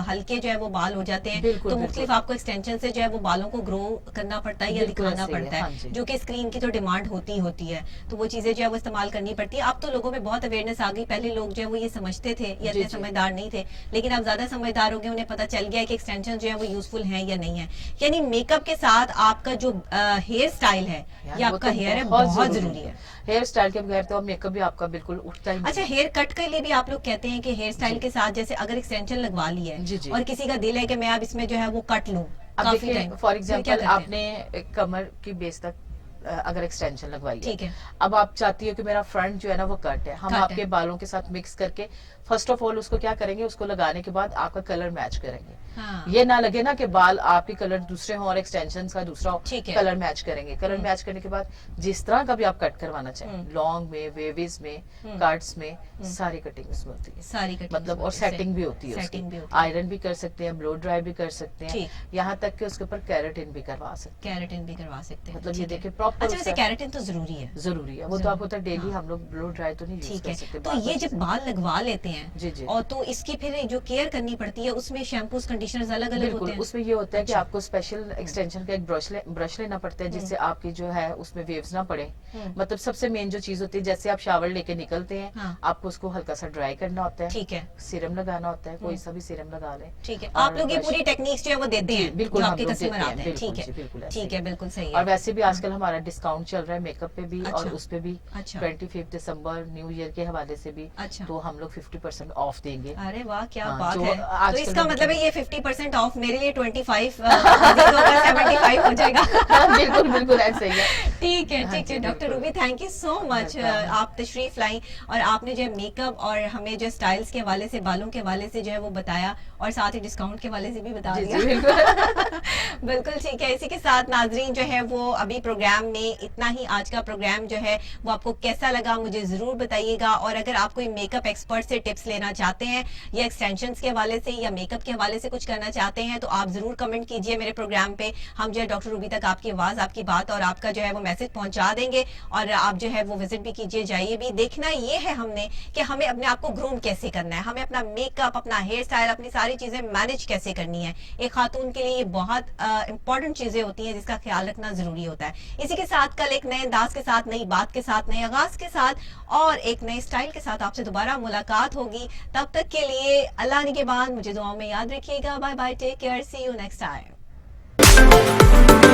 S1: हल्के जो है वो बाल हो जाते हैं,
S4: बिल्कुल,
S1: तो
S4: बिल्कुल।
S1: मुख्तलिफ आपको एक्सटेंशन से जो है वो बालों को ग्रो करना पड़ता है या
S4: बिल्कुल
S1: दिखाना
S4: ऐसे ही है,
S1: पड़ता
S4: हाँ
S1: है,
S4: जी।
S1: जो कि स्क्रीन की तो डिमांड होती है, तो वो चीजें जो है वो इस्तेमाल करनी पड़ती है। अब तो लोगों में बहुत अवेयरनेस आ गई, पहले लोग जो है वो ये समझते थे, ये
S4: जी,
S1: इतने
S4: जी।
S1: समझदार नहीं थे, लेकिन अब ज्यादा समझदार हो गए, उन्हें पता चल गया है कि एक्सटेंशन जो है वो यूजफुल है या नहीं है। यानी मेकअप के साथ आपका जो हेयर स्टाइल है
S4: यार,
S1: ये
S4: वो
S1: आपका
S4: तो
S1: हेयर है
S4: बहुत
S1: जरूरी है।
S4: हेयर स्टाइल के बगैर तो मेकअप भी आपका बिल्कुल उठता ही नहीं।
S1: अच्छा, हेयर कट के लिए भी आप लोग कहते हैं कि हेयर स्टाइल के साथ जैसे अगर एक्सटेंशन लगवा ली है
S4: जी, जी।
S1: और किसी का दिल है कि मैं अब इसमें जो है वो कट लूं
S4: अब
S1: काफी
S4: देखिए
S1: टाइम,
S4: फॉर
S1: फिर क्या
S4: एग्जांपल
S1: करते हैं?
S4: आपने कमर की बेस तक अगर एक्सटेंशन लगवाई
S1: ठीक है।
S4: अब आप चाहती हो कि मेरा फ्रंट जो है ना वो कट है, हम
S1: कट है।
S4: आपके बालों के साथ मिक्स करके फर्स्ट ऑफ ऑल उसको क्या करेंगे, उसको लगाने के बाद आपका कलर मैच करेंगे।
S1: हाँ।
S4: ये ना लगे ना कि बाल आपके कलर दूसरे हो और एक्सटेंशन का दूसरा हो,
S1: ठीक है।
S4: कलर मैच करेंगे। कलर मैच करने के बाद जिस तरह का भी आप कट करवाना चाहें, लॉन्ग में, वेविस में, कट्स में, सारी कटिंग उसमें होती है,
S1: सारी कटिंग
S4: मतलब और सेटिंग भी होती है,
S1: सेटिंग भी
S4: उसकी
S1: होती है,
S4: आयरन भी कर सकते हैं, ब्लो ड्राई भी कर सकते हैं,
S1: ठीक।
S4: यहाँ तक कि उसके ऊपर कैरेटिन भी करवा सकते हैं।
S1: कैरेटिन भी करवा सकते हैं,
S4: मतलब ये
S1: ठीक है।
S4: देखिए प्रॉपर
S1: अच्छा, वैसे केराटिन तो जरूरी है,
S4: जरूरी है, वो तो आपको डेली हम लोग ब्लो ड्राई तो नहीं यूज
S1: ठीक
S4: कर
S1: है।
S4: सकते।
S1: तो ये जब बाल लगवा लेते हैं
S4: जी जी,
S1: और तो इसकी फिर जो केयर करनी पड़ती है उसमें शैम्पूज कंडीशनर्स अलग अलग
S4: बिल्कुल
S1: होते हैं?
S4: उसमें ये होता है कि
S1: अच्छा।
S4: आपको स्पेशल एक्सटेंशन का एक ब्रश लेना पड़ता है जिससे आपकी जो है उसमें वेव्स ना पड़े। मतलब सबसे मेन जो चीज होती है, जैसे आप शावर लेके निकलते हैं,
S1: हाँ।
S4: आपको उसको हल्का सा ड्राई करना होता है,
S1: ठीक है,
S4: सीरम लगाना होता है, कोई सा भी सीरम लगा ले।
S1: ठीक है।
S4: और
S1: आप लोग ये
S4: brush-
S1: पूरी टेक्निक्स जो है वो देते हैं
S4: बिल्कुल
S1: जो
S4: हम
S1: आपके
S4: लोग
S1: कस्टमर
S4: देते हैं,
S1: आते हैं?
S4: बिल्कुल
S1: ठीक
S4: जी,
S1: है,
S4: बिल्कुल ऐसे
S1: ठीक
S4: ही।
S1: है, बिल्कुल सही
S4: और
S1: है।
S4: वैसे भी आजकल हमारा डिस्काउंट चल रहा है मेकअप पे भी और
S1: अच्छा।
S4: उस पे भी,
S1: अच्छा।
S4: 25 दिसंबर न्यू ईयर के हवाले से भी,
S1: अच्छा।
S4: तो हम लोग 50% ऑफ देंगे।
S1: अरे वाह, क्या
S4: हाँ,
S1: बात
S4: जो
S1: है। तो
S4: आजकल
S1: इसका
S4: लोग
S1: मतलब है
S4: जो-
S1: ये 50% ऑफ मेरे लिए 25 75 हो जाएगा।
S4: बिल्कुल बिल्कुल ऐसे ही है।
S1: ठीक है,
S4: हाँ
S1: ठीक
S4: जी,
S1: है डॉक्टर
S4: बिल्कुल।
S1: Ruby, thank you so much.
S4: Welcome.
S1: आप तशरीफ लाई और आपने जो मेकअप और हमें जो स्टाइल्स के हवाले से, बालों के हवाले से जो है वो बताया और साथ ही डिस्काउंट के हवाले से भी बता
S4: जी
S1: दिया।
S4: जी बिल्कुल।
S1: बिल्कुल ठीक है। इसी के साथ नाजरीन जो है वो अभी प्रोग्राम में इतना ही। आज का प्रोग्राम जो है वो आपको कैसा लगा मुझे जरूर बताइएगा, और अगर आप कोई मेकअप एक्सपर्ट से टिप्स लेना चाहते हैं या एक्सटेंशंस के हवाले से या मेकअप के हवाले से कुछ करना चाहते हैं तो आप जरूर कमेंट कीजिए मेरे प्रोग्राम पे। हम जो है डॉक्टर रूबी तक आपकी आवाज, आपकी बात और आपका जो है वो मैसेज पहुंचा देंगे, और आप जो है वो विजिट भी कीजिए, जाइए भी। देखना ये है हमने कि हमें अपने आप को ग्रूम कैसे करना है, हमें अपना मेकअप, अपना हेयर स्टाइल, अपनी सारी चीजें मैनेज कैसे करनी है। एक खातून के लिए ये बहुत इंपॉर्टेंट चीजें होती हैं जिसका ख्याल रखना जरूरी होता है। इसी के साथ कल एक नए अंदाज के साथ, नई बात के साथ, नए आगाज के साथ और एक नए स्टाइल के साथ आपसे दोबारा मुलाकात होगी। तब तक के लिए अल्लाह ने के बाद मुझे दुआओं में याद रखिएगा। Bye bye, take care, see you next time.